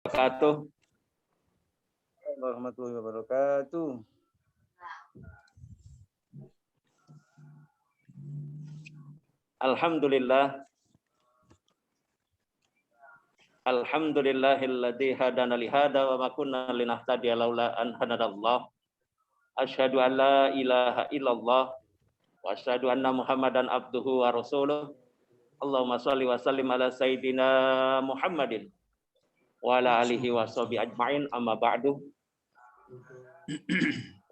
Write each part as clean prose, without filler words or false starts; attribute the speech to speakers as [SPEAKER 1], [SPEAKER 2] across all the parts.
[SPEAKER 1] wabarakatuh.
[SPEAKER 2] Warahmatullahi wabarakatuh.
[SPEAKER 1] Alhamdulillah. Alhamdulillahilladzi hadana li hada wa ma kunna linahtadiya laula an hadallah. Asyhadu an la ilaha illallah wa asyhadu anna Muhammadan abduhu wa rasuluh. Allahumma shalli wa sallim ala sayyidina Muhammadin wa ala alihi wa sahbihi ajmain, amma ba'du.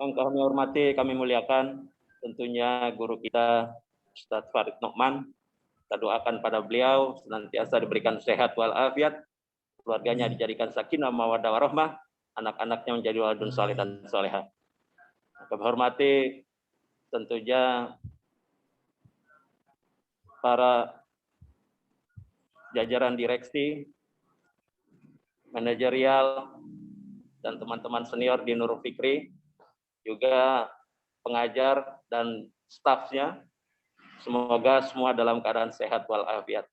[SPEAKER 1] Yang kami hormati, kami muliakan tentunya guru kita Ustadz Farid Nu'man. Kita doakan pada beliau senantiasa diberikan sehat walafiat, keluarganya dijadikan sakinah mawaddah warahmah, anak-anaknya menjadi waladun saleh dan salehah. Kami hormati tentunya para jajaran direksi, manajerial, dan teman-teman senior di Nurul Fikri, juga pengajar dan stafnya. Semoga semua dalam keadaan sehat walafiat.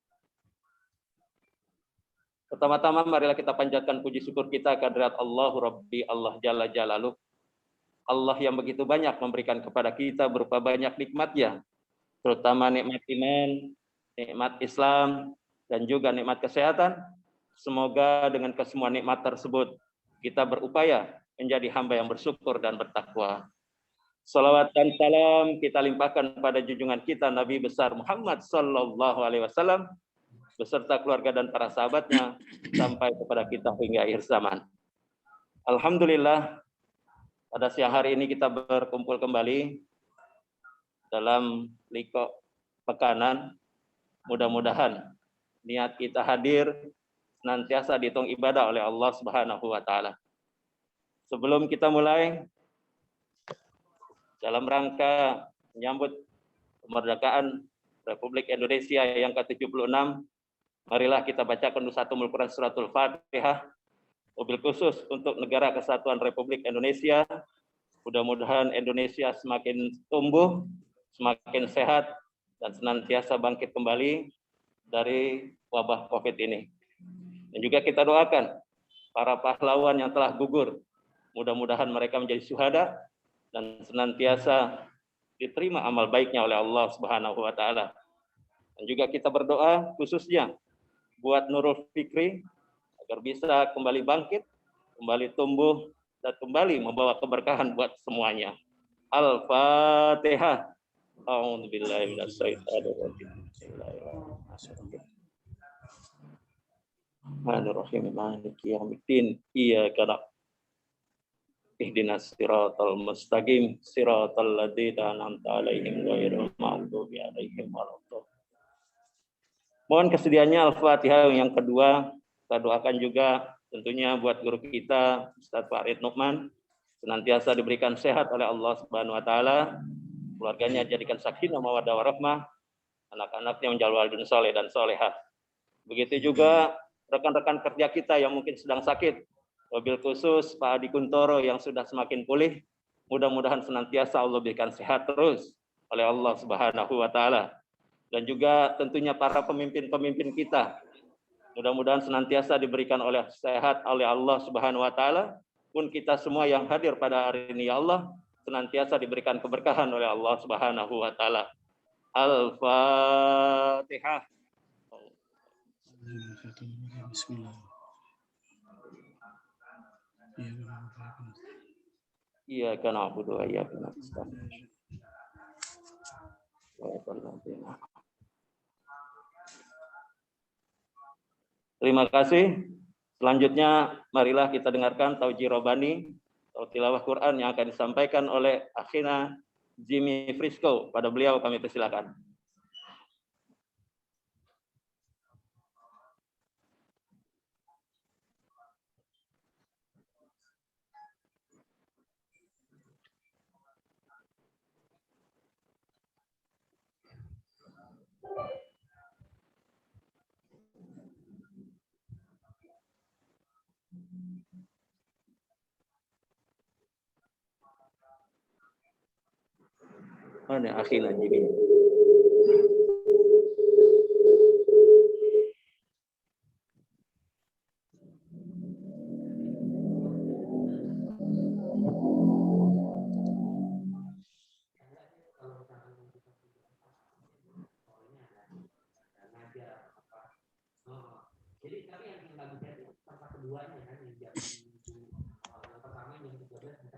[SPEAKER 1] Pertama-tama marilah kita panjatkan puji syukur kita kehadirat Allahu Rabbi Allah Jalla Jalaluh. Allah yang begitu banyak memberikan kepada kita berupa banyak nikmat-Nya, terutama nikmat iman, nikmat Islam, dan juga nikmat kesehatan. Semoga dengan kesemua nikmat tersebut kita berupaya menjadi hamba yang bersyukur dan bertakwa. Salawat dan salam kita limpahkan pada junjungan kita Nabi besar Muhammad sallallahu alaihi wasallam beserta keluarga dan para sahabatnya sampai kepada kita hingga akhir zaman. Alhamdulillah, pada siang hari ini kita berkumpul kembali dalam liqa pekanan. Mudah-mudahan niat kita hadir senantiasa dihitung ibadah oleh Allah Subhanahu wa taala. Sebelum kita mulai, dalam rangka menyambut kemerdekaan Republik Indonesia yang ke-76, marilah kita bacakan Nusatumul Quran Suratul Fatihah, wabil khusus untuk Negara Kesatuan Republik Indonesia. Mudah-mudahan Indonesia semakin tumbuh, semakin sehat, dan senantiasa bangkit kembali dari wabah COVID ini. Dan juga kita doakan para pahlawan yang telah gugur, mudah-mudahan mereka menjadi syuhada dan senantiasa diterima amal baiknya oleh Allah Subhanahu wa taala. Dan juga kita berdoa khususnya buat Nurul Fikri agar bisa kembali bangkit, kembali tumbuh, dan kembali membawa keberkahan buat semuanya. Al-Fatihah. A'udzubillahi minasyaitonir rajim. Bismillahirrahmanirrahim. Maliki yaumiddin. Iyyaka na'budu ihdinas siratal mustaqim siratal ladzina an'amta 'alaihim ghairil maghdubi 'alaihim waladdallin. Mohon kesediaannya Al-Fatihah yang kedua. Kita doakan juga tentunya buat guru kita Ustadz Farid Nu'man senantiasa diberikan sehat oleh Allah Subhanahu wa taala, keluarganya jadikan sakinah mawaddah warahmah, anak-anaknya menjadi waladun saleh dan salehah. Begitu juga rekan-rekan kerja kita yang mungkin sedang sakit, wabil khusus Pak Adi Kuntoro yang sudah semakin pulih, mudah-mudahan senantiasa Allah berikan sehat terus oleh Allah Subhanahu wa taala. Dan juga tentunya para pemimpin-pemimpin kita, mudah-mudahan senantiasa diberikan oleh sehat oleh Allah Subhanahu wa taala. Pun kita semua yang hadir pada hari ini ya Allah senantiasa diberikan keberkahan oleh Allah Subhanahu wa taala. Al-Fatihah.
[SPEAKER 3] Bismillah.
[SPEAKER 1] Iyyaka na'budu wa iyyaka nasta'in. Terima kasih. Selanjutnya marilah kita dengarkan Tauji Robani atau tilawah Quran yang akan disampaikan oleh akhina Jimmy Frisco. Pada beliau kami persilakan. Mana akhina Jimmy?
[SPEAKER 2] keduanya kan yang jam yang pertama jam 13 bisa.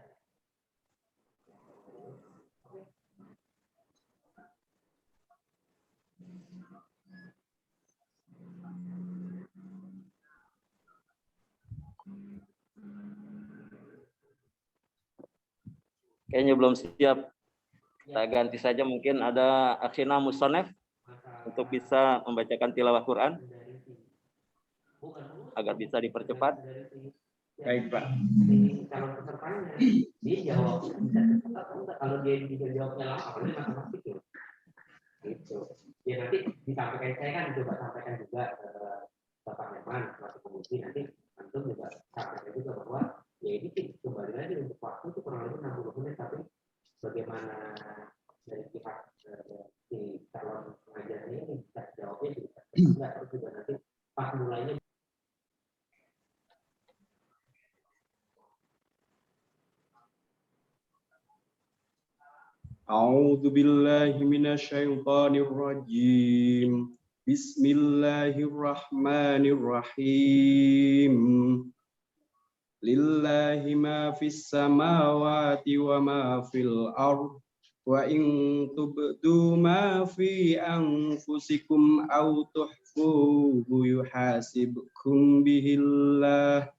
[SPEAKER 1] Kayaknya belum siap. Kita ganti saja, mungkin ada Akhina Musonef untuk bisa membacakan tilawah Quran agar bisa dipercepat.
[SPEAKER 3] Baik, Pak.
[SPEAKER 2] Kalau pesertanya dia jawab bisa cepat, kalau dia juga jawabnya lama, kalau dia matematik gitu. Ya nanti disampaikan, saya kan coba sampaikan juga ke Bapak Herman, Bapak Komisi, nanti tentu juga sampaikan juga bahwa ya ini sih kembali lagi untuk waktu itu kurang lebih 60 menit, tapi bagaimana dari pihak si calon pengajarnya ini bisa jawabnya juga enggak, terus juga nanti pas mulainya.
[SPEAKER 3] A'udzu billahi minasyaitonir rajim. Bismillahirrahmanirrahim. Lillahi ma fis samawati wa ma fil ardh. Wa in tubdu ma fi anfusikum aw tuhfuhu yuhasibkum bihillah.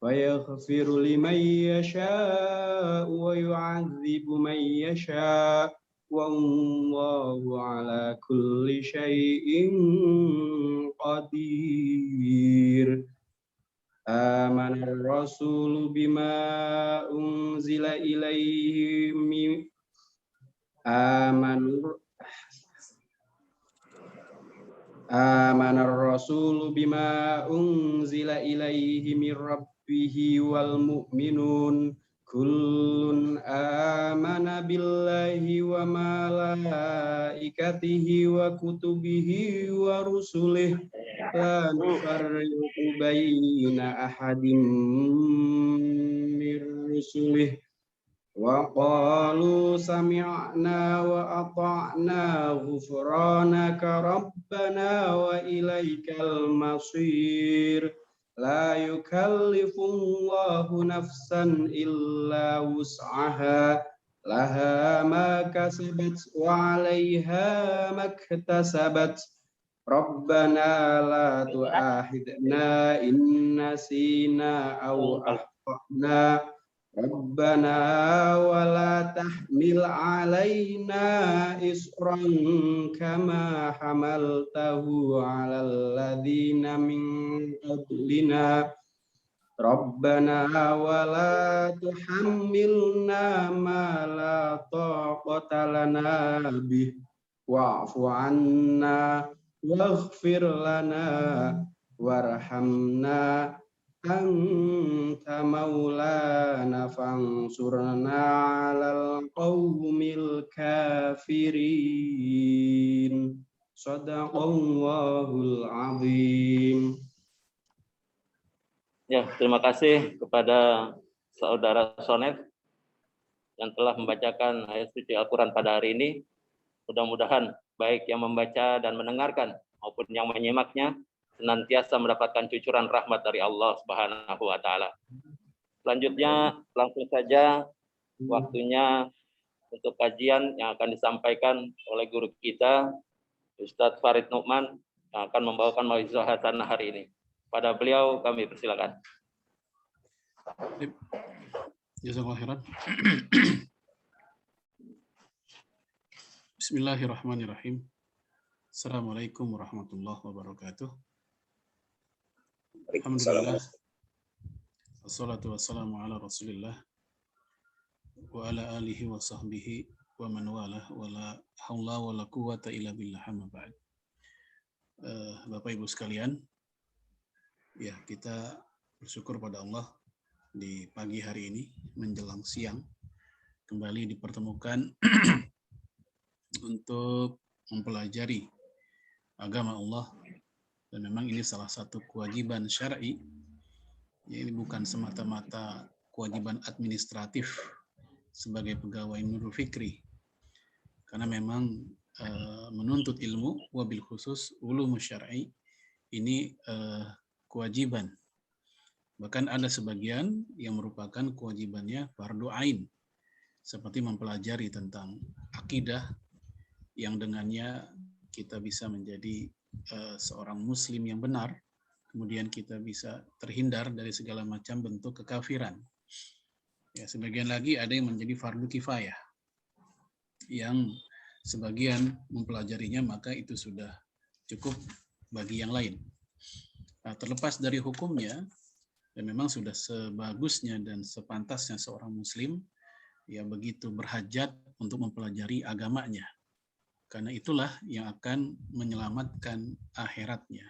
[SPEAKER 3] ويغفر لمن يشاء ويعذب من يشاء والله على كل شيء قدير آمن الرسول بما أنزل إليه آمن الرسول بما أنزل إليه من ربه wal mu'minun kullun amana billahi wa malaikatihi wa kutubihi wa rusulih la nufarriqu baina ahadin mir rusulih wa qalu sami'na wa ata'na ghufranaka rabbana wa ilaikal masir. La yukallifullahu nafsan illa wus'aha laha ma kasabat wa 'alaiha maktasabat. Rabbana la tu'akhidna in nasina aw akhtana. Rabbana wa la tahmil 'alaina isran kama hamaltahu 'alal ladzina min qablina. Rabbana wa la tuhammilna ma la taqata lana bih wa'fu 'anna waghfir lana warhamna anta maulana fansurna 'alal qaumil kafirin. Shadaqallahul azim.
[SPEAKER 1] Ya, terima kasih kepada saudara Sonef yang telah membacakan ayat suci Al-Quran pada hari ini. Mudah-mudahan baik yang membaca dan mendengarkan maupun yang menyimaknya senantiasa mendapatkan cucuran rahmat dari Allah Subhanahu wa taala. Selanjutnya langsung saja waktunya untuk kajian yang akan disampaikan oleh guru kita Ustadz Farid Nu'man yang akan membawakan mau'izah hasanah hari ini. Pada beliau kami persilakan.
[SPEAKER 4] Jazakallahu khairan. Bismillahirrahmanirrahim. Assalamualaikum warahmatullahi wabarakatuh. Alhamdulillah. Wassalatu wassalamu ala Rasulillah wa ala alihi wa sahbihi wa man walah wa la haula wa la quwata illa billah amma ba'd. Bapak Ibu sekalian, ya kita bersyukur pada Allah di pagi hari ini menjelang siang kembali dipertemukan untuk mempelajari agama Allah. Dan memang ini salah satu kewajiban syar'i. Ya, ini bukan semata-mata kewajiban administratif sebagai pegawai nurul fikri. Karena memang menuntut ilmu, wabil khusus ulum syar'i, ini kewajiban Bahkan ada sebagian yang merupakan kewajibannya fardu ain, seperti mempelajari tentang akidah yang dengannya kita bisa menjadi seorang muslim yang benar, kemudian kita bisa terhindar dari segala macam bentuk kekafiran. Ya, sebagian lagi ada yang menjadi fardu kifayah, yang sebagian mempelajarinya maka itu sudah cukup bagi yang lain. Nah, terlepas dari hukumnya, dan memang sudah sebagusnya dan sepantasnya seorang muslim ya begitu berhajat untuk mempelajari agamanya. Karena itulah yang akan menyelamatkan akhiratnya.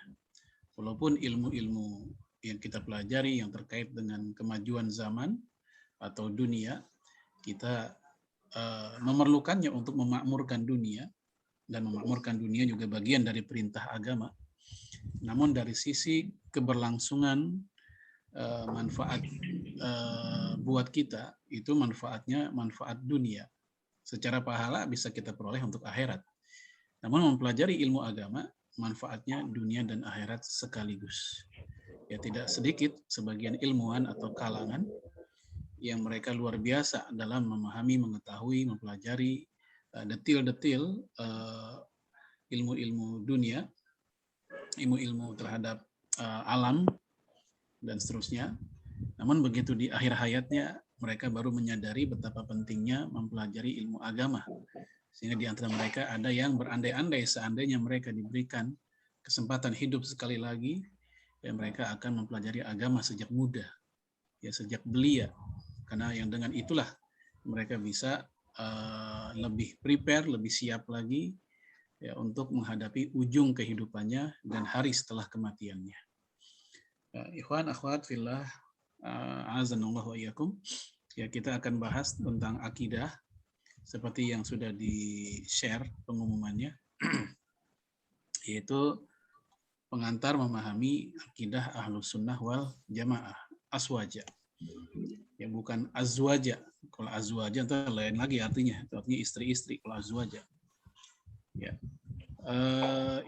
[SPEAKER 4] Walaupun ilmu-ilmu yang kita pelajari yang terkait dengan kemajuan zaman atau dunia, kita memerlukannya untuk memakmurkan dunia, dan memakmurkan dunia juga bagian dari perintah agama. Namun dari sisi keberlangsungan manfaat buat kita, itu manfaatnya manfaat dunia. Secara pahala bisa kita peroleh untuk akhirat. Namun mempelajari ilmu agama, manfaatnya dunia dan akhirat sekaligus. Ya, tidak sedikit sebagian ilmuwan atau kalangan yang mereka luar biasa dalam memahami, mengetahui, mempelajari detil-detil ilmu-ilmu dunia, ilmu-ilmu terhadap alam, dan seterusnya. Namun begitu di akhir hayatnya, mereka baru menyadari betapa pentingnya mempelajari ilmu agama. Sehingga di antara mereka ada yang berandai-andai seandainya mereka diberikan kesempatan hidup sekali lagi, dan mereka akan mempelajari agama sejak muda, ya sejak belia. Karena yang dengan itulah mereka bisa lebih prepare, lebih siap lagi ya untuk menghadapi ujung kehidupannya dan hari setelah kematiannya. Ikhwan akhwat fillah, azanallahu wa iyyakum. Ya, kita akan bahas tentang akidah seperti yang sudah di-share pengumumannya, yaitu pengantar memahami akidah Ahlus Sunnah wal Jamaah, aswaja. Ya, bukan azwaja. Kalau azwaja itu lain lagi artinya, itu artinya istri-istri kalau azwaja. Ya.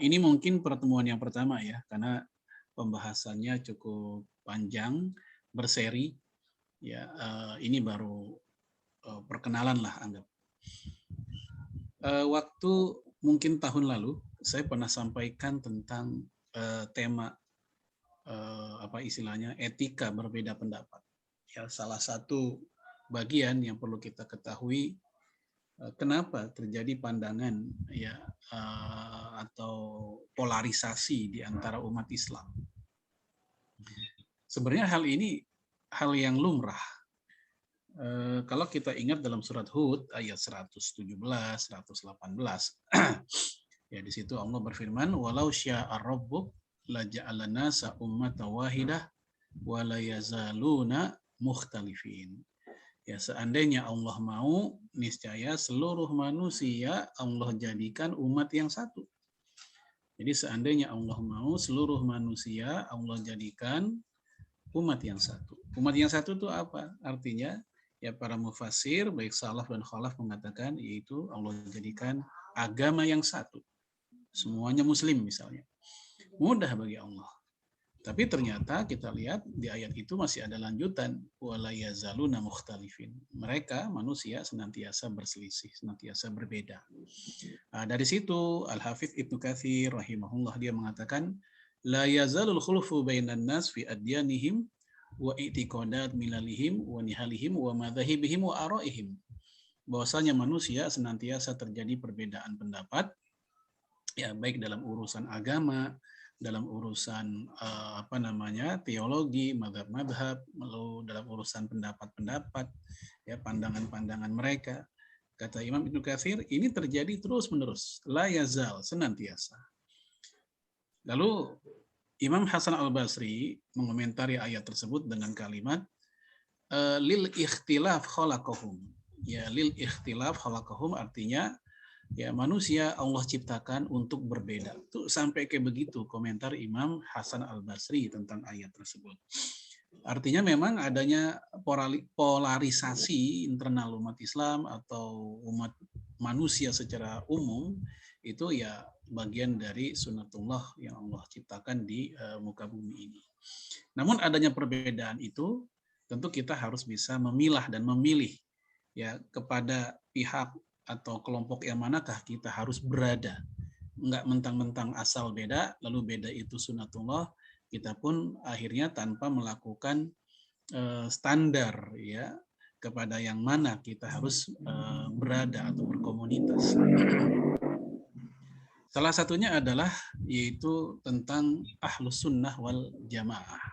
[SPEAKER 4] Ini mungkin pertemuan yang pertama ya, karena pembahasannya cukup panjang, berseri. Ya, ini baru perkenalan lah anggap. Waktu mungkin tahun lalu saya pernah sampaikan tentang tema apa istilahnya etika berbeda pendapat. Ya, salah satu bagian yang perlu kita ketahui kenapa terjadi pandangan ya atau polarisasi di antara umat Islam. Sebenarnya hal ini hal yang lumrah. Kalau kita ingat dalam surat Hud ayat 117, 118, ya di situ Allah berfirman, walau syaa rabbuk la ja'alan nasa ummatan wahidah wa la yazaluna mukhtalifin. Ya, seandainya Allah mau, niscaya seluruh manusia Allah jadikan umat yang satu. Jadi seandainya Allah mau, seluruh manusia Allah jadikan umat yang satu. Umat yang satu itu apa? Artinya ya para mufassir baik salaf dan khalaf mengatakan yaitu Allah jadikan agama yang satu. Semuanya muslim misalnya. Mudah bagi Allah. Tapi ternyata kita lihat di ayat itu masih ada lanjutan, wala yazaluna mukhtalifin. Mereka manusia senantiasa berselisih, senantiasa berbeda. Nah, dari situ Al-Hafidz Ibnu Katsir rahimahullah dia mengatakan la yazalul khulufu bainan nas fi adyanihim wa i'tiqadat milalihim wa nihalihim wa madzahibihim wa araihim. Bahwasanya manusia senantiasa terjadi perbedaan pendapat ya baik dalam urusan agama, dalam urusan teologi, mazhab-mazhab, lalu dalam urusan pendapat-pendapat, ya pandangan-pandangan mereka. Kata Imam Ibnu Katsir, ini terjadi terus-menerus, la yazal, senantiasa. Lalu Imam Hasan Al-Basri mengomentari ayat tersebut dengan kalimat lil ikhtilaf khalaqahum. Ya, lil ikhtilaf khalaqahum artinya ya manusia Allah ciptakan untuk berbeda. Itu sampai kayak begitu komentar Imam Hasan Al-Basri tentang ayat tersebut. Artinya memang adanya polarisasi internal umat Islam atau umat manusia secara umum itu ya bagian dari sunnatullah yang Allah ciptakan di muka bumi ini. Namun adanya perbedaan itu tentu kita harus bisa memilah dan memilih ya kepada pihak atau kelompok yang manakah kita harus berada. Enggak mentang-mentang asal beda, lalu beda itu sunnatullah, kita pun akhirnya tanpa melakukan standar ya kepada yang mana kita harus berada atau berkomunitas. Salah satunya adalah yaitu tentang ahlus sunnah wal jamaah.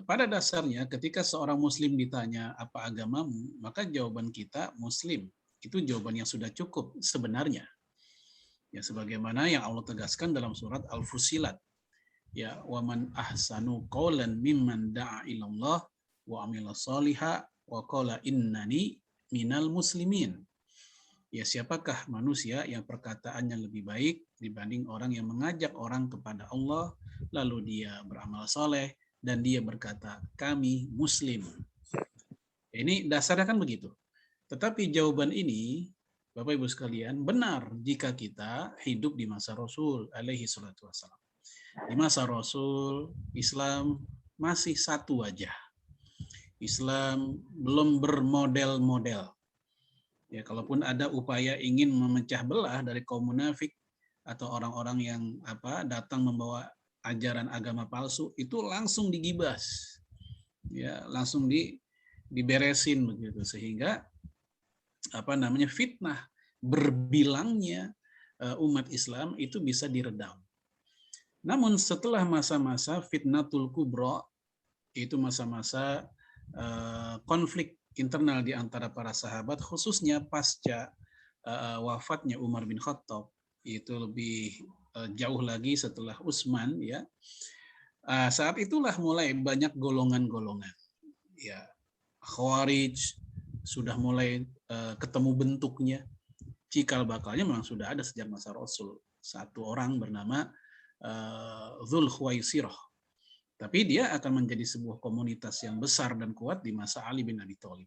[SPEAKER 4] Pada dasarnya ketika seorang muslim ditanya apa agamamu, maka jawaban kita muslim. Itu jawaban yang sudah cukup sebenarnya. Ya sebagaimana yang Allah tegaskan dalam surat Al-Fussilat. Ya, wa man ahsanu qawlan mimman da'a ilallah wa amila shaliha wa qala innani minal muslimin. Ya, siapakah manusia yang perkataannya lebih baik dibanding orang yang mengajak orang kepada Allah, lalu dia beramal soleh, dan dia berkata, kami muslim. Ini dasarnya kan begitu. Tetapi jawaban ini, Bapak Ibu sekalian, benar jika kita hidup di masa Rasul alaihi salatu wassalam. Di masa Rasul, Islam masih satu wajah. Islam belum bermodel-model. Ya, kalaupun ada upaya ingin memecah belah dari kaum munafik atau orang-orang yang datang membawa ajaran agama palsu, itu langsung digibas, ya langsung diberesin begitu, sehingga fitnah berbilangnya umat Islam itu bisa diredam. Namun setelah masa-masa fitnatul kubra, itu masa-masa konflik internal di antara para sahabat, khususnya pasca wafatnya Umar bin Khattab, itu lebih jauh lagi setelah Utsman ya. Saat itulah mulai banyak golongan-golongan. Ya, Khawarij sudah mulai ketemu bentuknya. Cikal bakalnya memang sudah ada sejak masa Rasul. Satu orang bernama Dzul Khuwaisirah. Tapi dia akan menjadi sebuah komunitas yang besar dan kuat di masa Ali bin Abi Thalib.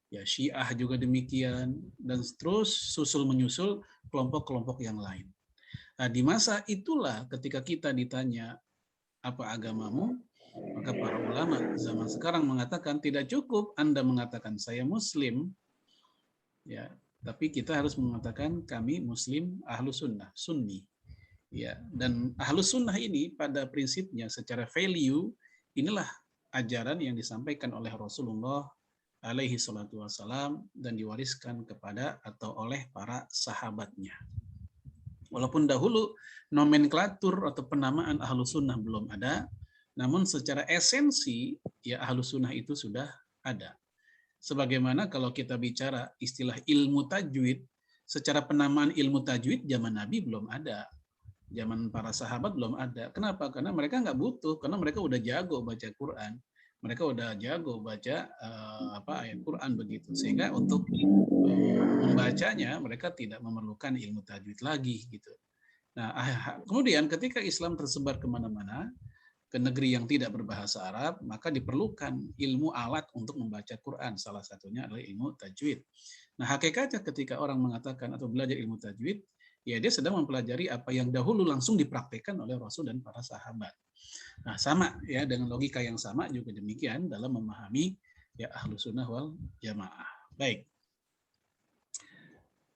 [SPEAKER 4] Ya, Syiah juga demikian, dan terus susul menyusul kelompok-kelompok yang lain. Nah, di masa itulah ketika kita ditanya apa agamamu, maka para ulama zaman sekarang mengatakan tidak cukup Anda mengatakan saya Muslim, ya, tapi kita harus mengatakan kami Muslim ahlu sunnah, sunni. Ya, dan ahlus sunnah ini pada prinsipnya secara value inilah ajaran yang disampaikan oleh Rasulullah alaihi salatu wassalam dan diwariskan kepada atau oleh para sahabatnya. Walaupun dahulu nomenklatur atau penamaan ahlus sunnah belum ada, namun secara esensi ya ahlus sunnah itu sudah ada. Sebagaimana kalau kita bicara istilah ilmu tajwid, secara penamaan ilmu tajwid zaman Nabi belum ada. Zaman para sahabat belum ada. Kenapa? Karena mereka nggak butuh, karena mereka udah jago baca Quran, mereka udah jago baca ayat Quran begitu, sehingga untuk membacanya mereka tidak memerlukan ilmu tajwid lagi gitu. Nah, kemudian ketika Islam tersebar kemana-mana ke negeri yang tidak berbahasa Arab, maka diperlukan ilmu alat untuk membaca Quran. Salah satunya adalah ilmu tajwid. Nah, hakikatnya ketika orang mengatakan atau belajar ilmu tajwid, ya dia sedang mempelajari apa yang dahulu langsung dipraktikkan oleh Rasul dan para sahabat. Nah, sama ya, dengan logika yang sama juga demikian dalam memahami ya ahlus sunnah wal jamaah. Baik.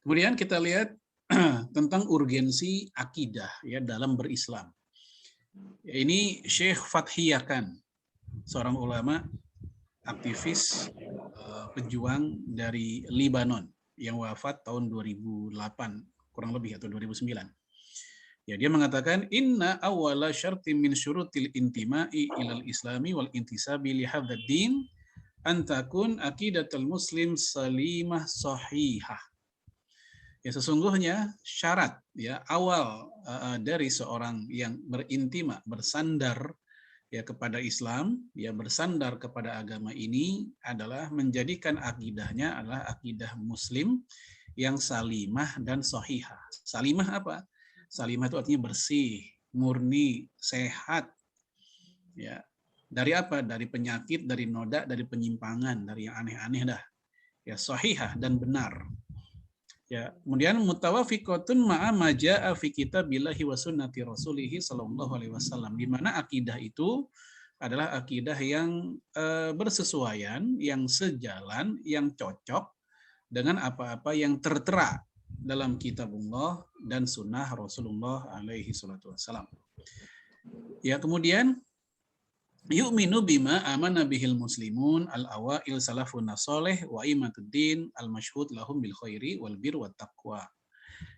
[SPEAKER 4] Kemudian kita lihat tentang urgensi akidah ya dalam berislam. Ya, ini Syekh Fathi Yakan, seorang ulama aktivis pejuang dari Libanon yang wafat tahun 2008 kurang lebih atau 2009. Ya, dia mengatakan inna awwala syartin min syurutil intima'i ilal islami wal intisabi li hadzal din an takun aqidatul muslim salimah sahihah. Ya, sesungguhnya syarat ya awal dari seorang yang berintima, bersandar ya kepada Islam, ya bersandar kepada agama ini adalah menjadikan akidahnya adalah akidah muslim yang salimah dan sahihah. Salimah apa? Salimah itu artinya bersih, murni, sehat. Ya. Dari apa? Dari penyakit, dari noda, dari penyimpangan, dari yang aneh-aneh dah. Ya, sahihah dan benar. Ya, kemudian mutawafiqatun ma'a ma jaa'a fi kitabillahi wa sunnati rasulih sallallahu alaihi wasallam, di mana akidah itu adalah akidah yang bersesuaian, yang sejalan, yang cocok dengan apa-apa yang tertera dalam kitabullah dan sunnah Rasulullah alaihi salatu wassalam. Ya, kemudian yu'minu bima amana bihil muslimun al-awail salafun nasoleh wa imatuddin al-masyhud lahum bil khairi wal bir wat taqwa.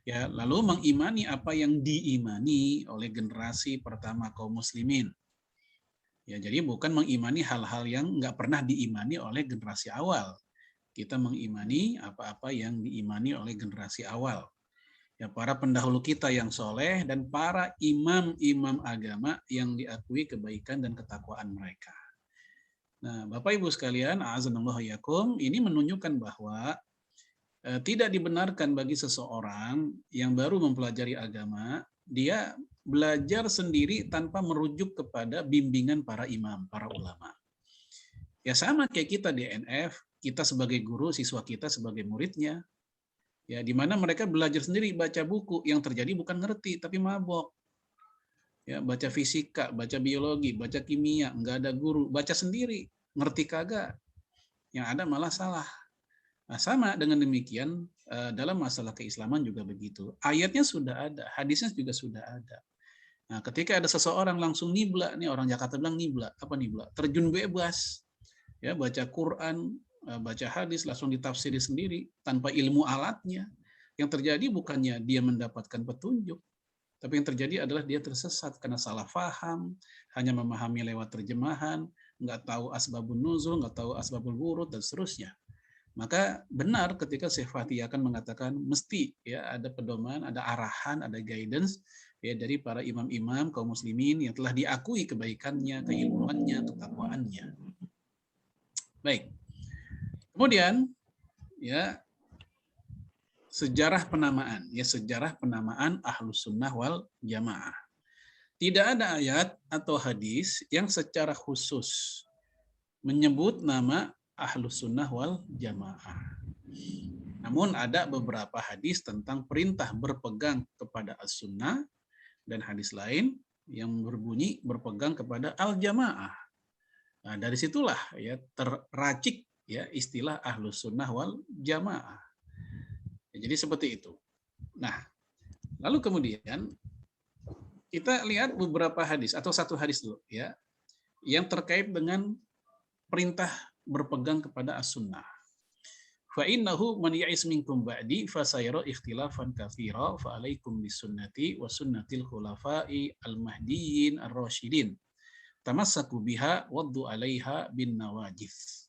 [SPEAKER 4] Ya, lalu mengimani apa yang diimani oleh generasi pertama kaum muslimin. Ya, jadi bukan mengimani hal-hal yang nggak pernah diimani oleh generasi awal. Kita mengimani apa-apa yang diimani oleh generasi awal. Ya, para pendahulu kita yang soleh dan para imam-imam agama yang diakui kebaikan dan ketakwaan mereka. Nah, Bapak Ibu sekalian, a'azanallahu yakum, ini menunjukkan bahwa tidak dibenarkan bagi seseorang yang baru mempelajari agama, dia belajar sendiri tanpa merujuk kepada bimbingan para imam, para ulama. Ya sama kayak kita di NF, kita sebagai guru, siswa kita sebagai muridnya. Ya, di mana mereka belajar sendiri, baca buku, yang terjadi bukan ngerti tapi mabok. Ya, baca fisika, baca biologi, baca kimia, nggak ada guru, baca sendiri, ngerti kagak. Yang ada malah salah. Nah, sama dengan demikian dalam masalah keislaman juga begitu. Ayatnya sudah ada, hadisnya juga sudah ada. Nah, ketika ada seseorang langsung nibla, nih orang Jakarta bilang nibla, apa nibla? Terjun bebas. Ya, baca Quran, baca hadis langsung ditafsiri sendiri tanpa ilmu alatnya. Yang terjadi bukannya dia mendapatkan petunjuk, tapi yang terjadi adalah dia tersesat karena salah faham, hanya memahami lewat terjemahan, nggak tahu asbabun nuzul, nggak tahu asbabul wurud dan seterusnya. Maka benar ketika Syekh Fatih akan mengatakan mesti ya ada pedoman, ada arahan, ada guidance ya dari para imam-imam kaum muslimin yang telah diakui kebaikannya, keilmuannya, ketakwaannya. Baik. Kemudian ya sejarah penamaan, ya sejarah penamaan Ahlus Sunnah wal Jamaah. Tidak ada ayat atau hadis yang secara khusus menyebut nama Ahlus Sunnah wal Jamaah. Namun ada beberapa hadis tentang perintah berpegang kepada As-Sunnah dan hadis lain yang berbunyi berpegang kepada Al-Jamaah. Nah, dari situlah ya terracik ya istilah Ahlus Sunnah wal Jamaah. Ya, jadi seperti itu. Nah, lalu kemudian kita lihat beberapa hadis atau satu hadis dulu ya yang terkait dengan perintah berpegang kepada as-sunnah. Fa innahu man ya'is minkum ba'di fa sayara ikhtilafan katsira fa alaikum bisunnati wa sunnatil khulafa'i al-mahdiyyin ar-rasyidin. Tamassaku biha waddu 'alaiha bin nawajidh.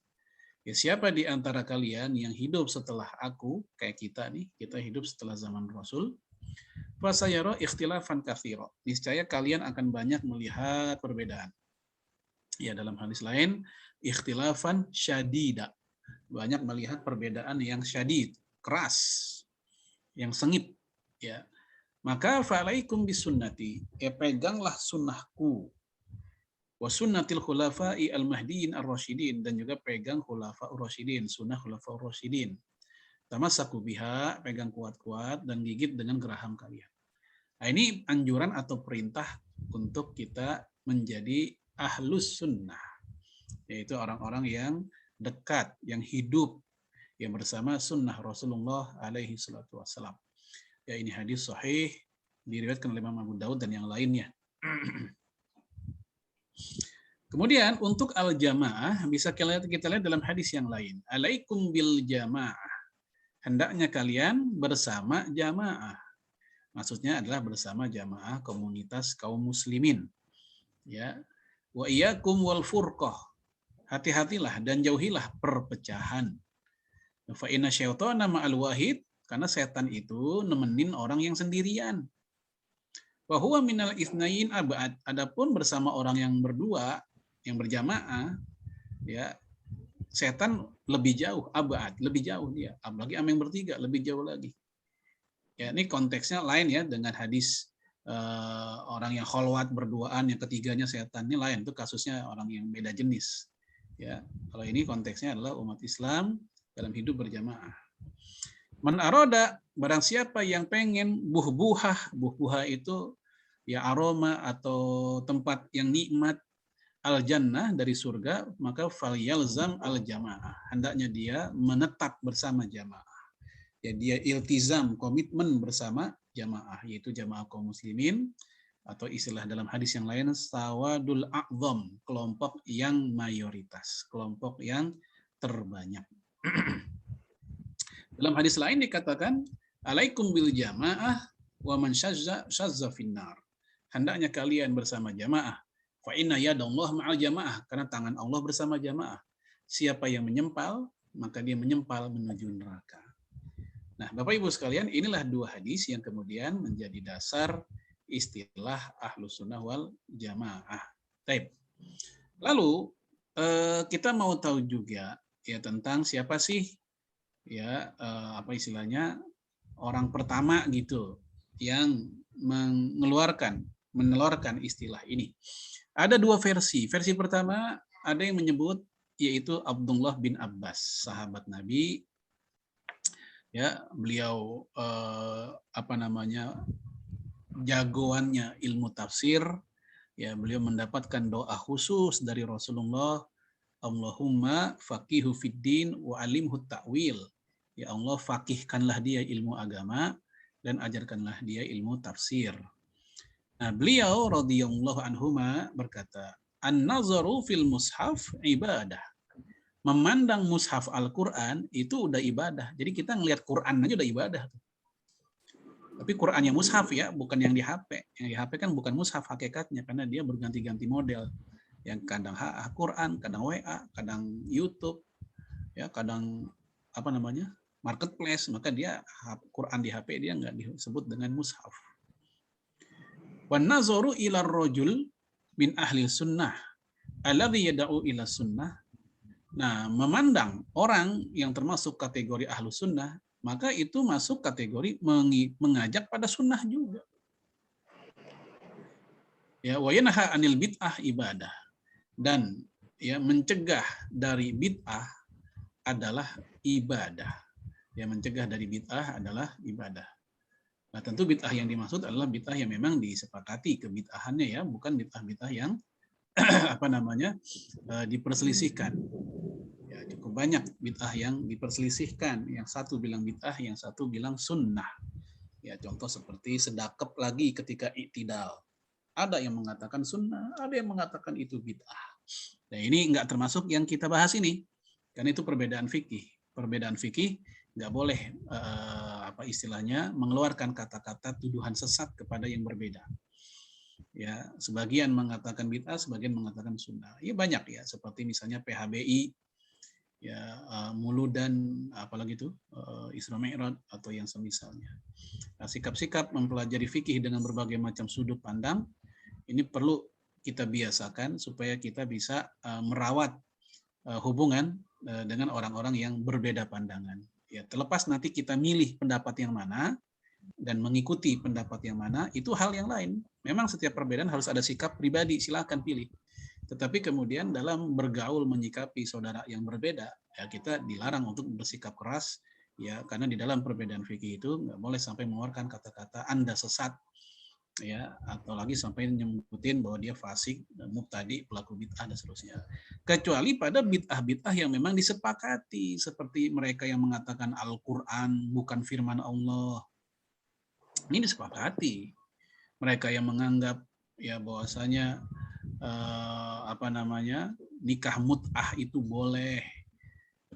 [SPEAKER 4] Ya, siapa di antara kalian yang hidup setelah aku, kayak kita nih, kita hidup setelah zaman Rasul, fa sayara ikhtilafan katsira. Niscaya kalian akan banyak melihat perbedaan. Ya, dalam hadis lain ikhtilafan syadida, banyak melihat perbedaan yang syadid, keras, yang sengit ya. Maka fa'alaikum bisunnati, peganglah sunnahku, wa sunnatil khulafa'i al-mahdiyyin ar-rasyidin, dan juga pegang khulafa'ur rasyidin, sunnah khulafa'ur rasyidin. Tamassaku biha, pegang kuat-kuat dan gigit dengan geraham kalian. Nah, ini anjuran atau perintah untuk kita menjadi ahlus sunnah, yaitu orang-orang yang dekat, yang hidup, yang bersama sunnah Rasulullah alaihi salatu wassalam. Ya, ini hadis sahih, diriwayatkan oleh Imam Abu Daud dan yang lainnya. Kemudian untuk al-jamaah bisa kita lihat dalam hadis yang lain. Alaikum bil jamaah. Hendaknya kalian bersama jamaah. Maksudnya adalah bersama jamaah komunitas kaum muslimin. Ya. Wa iyyakum wal furqah. Hati-hatilah dan jauhilah perpecahan. Fa inna syaitana ma'al wahid, karena setan itu nemenin orang yang sendirian. Wa huwa minal itsnain abad. Adapun bersama orang yang berdua, yang berjamaah, ya setan lebih jauh, abad, lebih jauh dia. Apalagi yang bertiga, lebih jauh lagi. Ya, ini konteksnya lain ya dengan hadis orang yang kholwat berduaan, yang ketiganya setan, ini lain, itu kasusnya orang yang beda jenis. Ya, kalau ini konteksnya adalah umat Islam dalam hidup berjamaah. Man aroda, barang siapa yang pengen buh-buhah itu ya aroma atau tempat yang nikmat, al jannah dari surga, maka falyalzam al jamaah. Hendaknya dia menetap bersama jamaah. Ya, dia iltizam, komitmen bersama jamaah, yaitu jamaah kaum muslimin, atau istilah dalam hadis yang lain sawadul a'zam, kelompok yang mayoritas, kelompok yang terbanyak. Dalam hadis lain dikatakan alaikum bil jamaah wa man syazza finnar. Hendaknya kalian bersama jamaah. Fa inna yadallah ma'al jamaah, karena tangan Allah bersama jamaah. Siapa yang menyempal, maka dia menyempal menuju neraka. Nah, Bapak Ibu sekalian, inilah dua hadis yang kemudian menjadi dasar istilah Ahlus Sunnah wal Jamaah. Baik. Lalu kita mau tahu juga ya tentang siapa sih ya apa istilahnya orang pertama gitu yang menelurkan istilah ini. Ada dua versi. Versi pertama ada yang menyebut yaitu Abdullah bin Abbas, sahabat Nabi. Ya, beliau jagoannya ilmu tafsir. Ya, beliau mendapatkan doa khusus dari Rasulullah, Allahumma faqihu fiddin wa alimhu ta'wil. Ya Allah, faqihkanlah dia ilmu agama dan ajarkanlah dia ilmu tafsir. Nah, beliau radhiyallahu anhuma berkata, an-nazaru fil mushaf ibadah. Memandang mushaf Al-Quran itu udah ibadah. Jadi kita ngelihat Quran aja udah ibadah. Tapi Qurannya mushaf ya, bukan yang di HP. Yang di HP kan bukan mushaf hakikatnya, karena dia berganti-ganti model. Yang kadang Quran, kadang WA, kadang YouTube, ya kadang marketplace. Maka dia Quran di HP dia nggak disebut dengan mushaf. Wan nazaru ila rajul min ahli sunnah alladhi yad'u ila sunnah. Nah, memandang orang yang termasuk kategori ahlu sunnah, maka itu masuk kategori mengajak pada sunnah juga. Ya, wa yanha anil bid'ah ibadah. Dan ya mencegah dari bid'ah adalah ibadah. Ya, mencegah dari bid'ah adalah ibadah. Nah, tentu bid'ah yang dimaksud adalah bid'ah yang memang disepakati kebid'ahannya ya, bukan bid'ah-bid'ah yang diperselisihkan. Ya, cukup banyak bid'ah yang diperselisihkan. Yang satu bilang bid'ah, yang satu bilang sunnah. Ya, contoh seperti sedekap lagi ketika i'tidal. Ada yang mengatakan sunnah, ada yang mengatakan itu bid'ah. Nah, ini nggak termasuk yang kita bahas ini. Karena itu perbedaan fikih. Perbedaan fikih nggak boleh mengeluarkan kata-kata tuduhan sesat kepada yang berbeda. Ya, sebagian mengatakan bid'ah, sebagian mengatakan sunnah. Ya banyak ya, seperti misalnya PHBI, ya Muludan, apalagi itu Isra Mi'raj atau yang semisalnya. Nah, sikap-sikap mempelajari fikih dengan berbagai macam sudut pandang ini perlu kita biasakan supaya kita bisa merawat hubungan dengan orang-orang yang berbeda pandangan. Ya, terlepas nanti kita milih pendapat yang mana dan mengikuti pendapat yang mana, itu hal yang lain. Memang setiap perbedaan harus ada sikap pribadi, silakan pilih. Tetapi kemudian dalam bergaul menyikapi saudara yang berbeda, ya kita dilarang untuk bersikap keras, ya karena di dalam perbedaan fikih itu nggak boleh sampai mengeluarkan kata-kata Anda sesat, ya atau lagi sampai nyebutin bahwa dia fasik, mubtadi, pelaku bid'ah dan seterusnya. Kecuali pada bid'ah-bid'ah yang memang disepakati, seperti mereka yang mengatakan Al-Quran bukan firman Allah. Ini disepakati. Mereka yang menganggap ya bahwasanya nikah mut'ah itu boleh,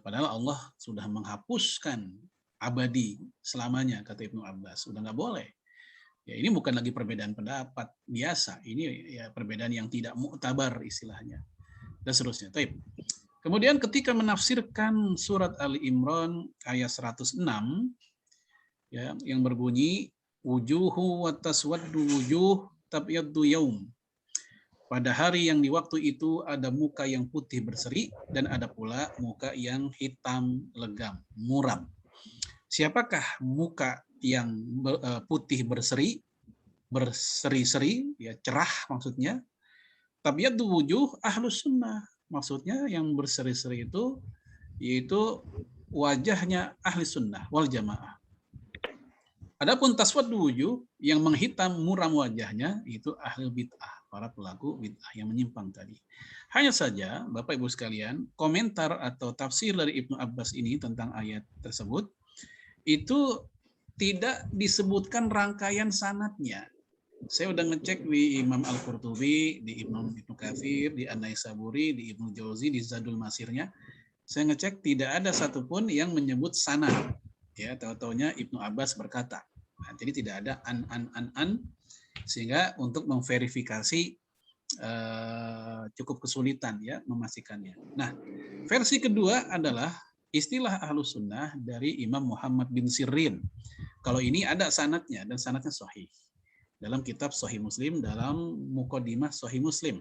[SPEAKER 4] padahal Allah sudah menghapuskan abadi selamanya, kata Ibnu Abbas, sudah nggak boleh. Ya, ini bukan lagi perbedaan pendapat biasa, ini ya perbedaan yang tidak mu'tabar istilahnya dan seterusnya. Kemudian ketika menafsirkan surat Ali Imran ayat 106 ya yang berbunyi wujuhu wa taswaddu wujuh tabyaddu yaum. Pada hari yang di waktu itu ada muka yang putih berseri dan ada pula muka yang hitam legam, muram. Siapakah muka yang putih berseri-seri, ya cerah maksudnya? Tabyaddu wujuh ahlus sunnah. Maksudnya yang berseri-seri itu yaitu wajahnya ahli sunnah wal jamaah. Adapun taswaddu wujuh yang menghitam muram wajahnya itu ahli bid'ah, para pelaku bid'ah yang menyimpang tadi. Hanya saja Bapak Ibu sekalian, komentar atau tafsir dari Ibnu Abbas ini tentang ayat tersebut itu tidak disebutkan rangkaian sanadnya. Saya udah ngecek di Imam Al-Qurtubi, di Ibnu Katsir, di An-Naisaburi, di Ibnu Jauzi, di Zadul Masirnya. Saya ngecek tidak ada satupun yang menyebut sanad. Ya, tahu-taunya Ibnu Abbas berkata. Nah, jadi tidak ada an, sehingga untuk memverifikasi cukup kesulitan ya memastikannya. Nah, versi kedua adalah istilah Ahlus Sunnah dari Imam Muhammad bin Sirin. Kalau ini ada sanadnya dan sanadnya sahih. Dalam kitab Sahih Muslim, dalam Muqaddimah Sahih Muslim.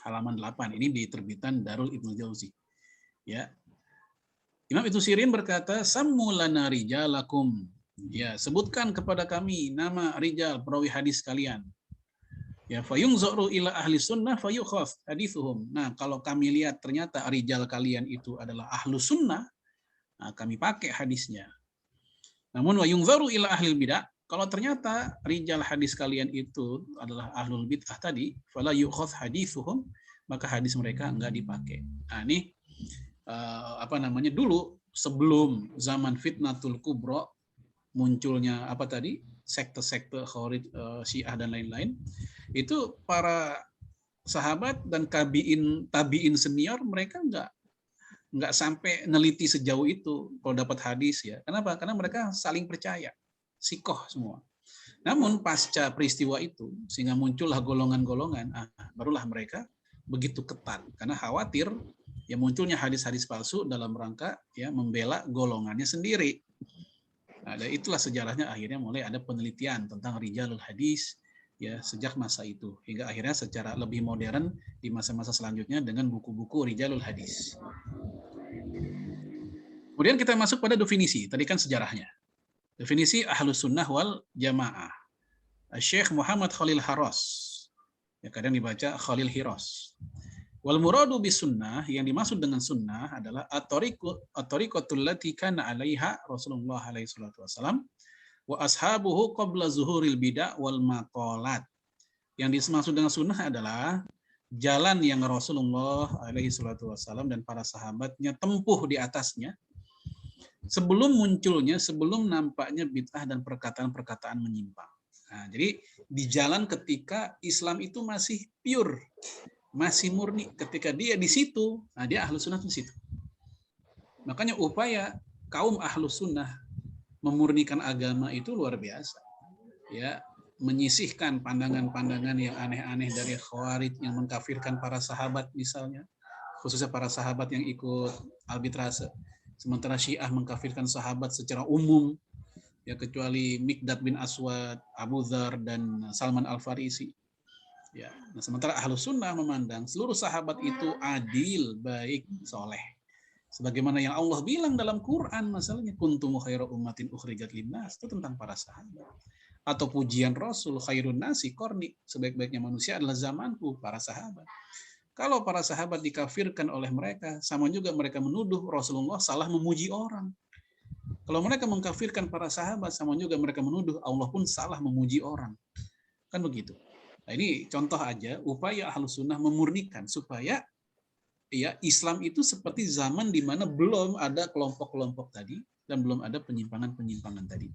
[SPEAKER 4] Halaman 8, ini di terbitan Darul Ibnu Jauzi. Ya. Imam Ibnu Sirin berkata, "Sammu lana rijalakum." Ya, sebutkan kepada kami nama rijal perawi hadis kalian. Ya, fayungzaru ila ahli sunnah fayukhaf hadithuhum. Nah, kalau kami lihat ternyata rijal kalian itu adalah ahlu sunnah, nah, kami pakai hadisnya. Namun wayungzaru ila ahli bidah, kalau ternyata rijal hadis kalian itu adalah ahlul bid'ah tadi, fala yukhaf hadithuhum, maka hadis mereka enggak dipakai. Nah, ini dulu sebelum zaman fitnatul kubra, munculnya apa tadi sekte-sekte Khawarij, Syiah dan lain-lain, itu para sahabat dan tabiin senior mereka nggak sampai neliti sejauh itu kalau dapat hadis ya. Kenapa? Karena mereka saling percaya, sikoh semua. Namun pasca peristiwa itu sehingga muncullah golongan-golongan, barulah mereka begitu ketat karena khawatir ya munculnya hadis-hadis palsu dalam rangka ya membela golongannya sendiri. Nah, dan itulah sejarahnya akhirnya mulai ada penelitian tentang rijalul hadis ya sejak masa itu hingga akhirnya secara lebih modern di masa-masa selanjutnya dengan buku-buku rijalul hadis. Kemudian kita masuk pada definisi. Tadi kan sejarahnya. Definisi Ahlus Sunnah wal Jamaah. Syekh Muhammad Khalil Haras. Ya kadang dibaca Khalil Hiras. Wal muradu bis sunnah, yang dimaksud dengan sunnah adalah at-tariqatul lati kana 'alaiha Rasulullah alaihi salatu wasallam wa ashabuhu qabla zuhuril bid'ah wal maqalat. Yang dimaksud dengan sunnah adalah jalan yang Rasulullah alaihi salatu wasallam dan para sahabatnya tempuh di atasnya sebelum nampaknya bid'ah dan perkataan-perkataan menyimpang. Nah, jadi di jalan ketika Islam itu masih pure, masih murni, ketika dia di situ, nah dia Ahlus Sunnah di situ. Makanya upaya kaum Ahlus Sunnah memurnikan agama itu luar biasa. Ya, menyisihkan pandangan-pandangan yang aneh-aneh dari Khawarij yang mengkafirkan para sahabat misalnya, khususnya para sahabat yang ikut arbitrase. Sementara Syiah mengkafirkan sahabat secara umum, ya kecuali Miqdad bin Aswad, Abu Dzar dan Salman Al-Farisi. Ya, nah sementara Ahlus Sunnah memandang seluruh sahabat itu adil, baik, soleh. Sebagaimana yang Allah bilang dalam Quran, masalahnya kuntum khairu ummatin ukhrijat linnas, itu tentang para sahabat. Atau pujian Rasul, khairun nasi qarni, sebaik-baiknya manusia adalah zamanku, para sahabat. Kalau para sahabat dikafirkan oleh mereka, sama juga mereka menuduh Rasulullah salah memuji orang. Kalau mereka mengkafirkan para sahabat, sama juga mereka menuduh Allah pun salah memuji orang. Kan begitu. Nah, ini contoh aja upaya Ahlus Sunnah memurnikan supaya ya Islam itu seperti zaman di mana belum ada kelompok-kelompok tadi dan belum ada penyimpangan-penyimpangan tadi.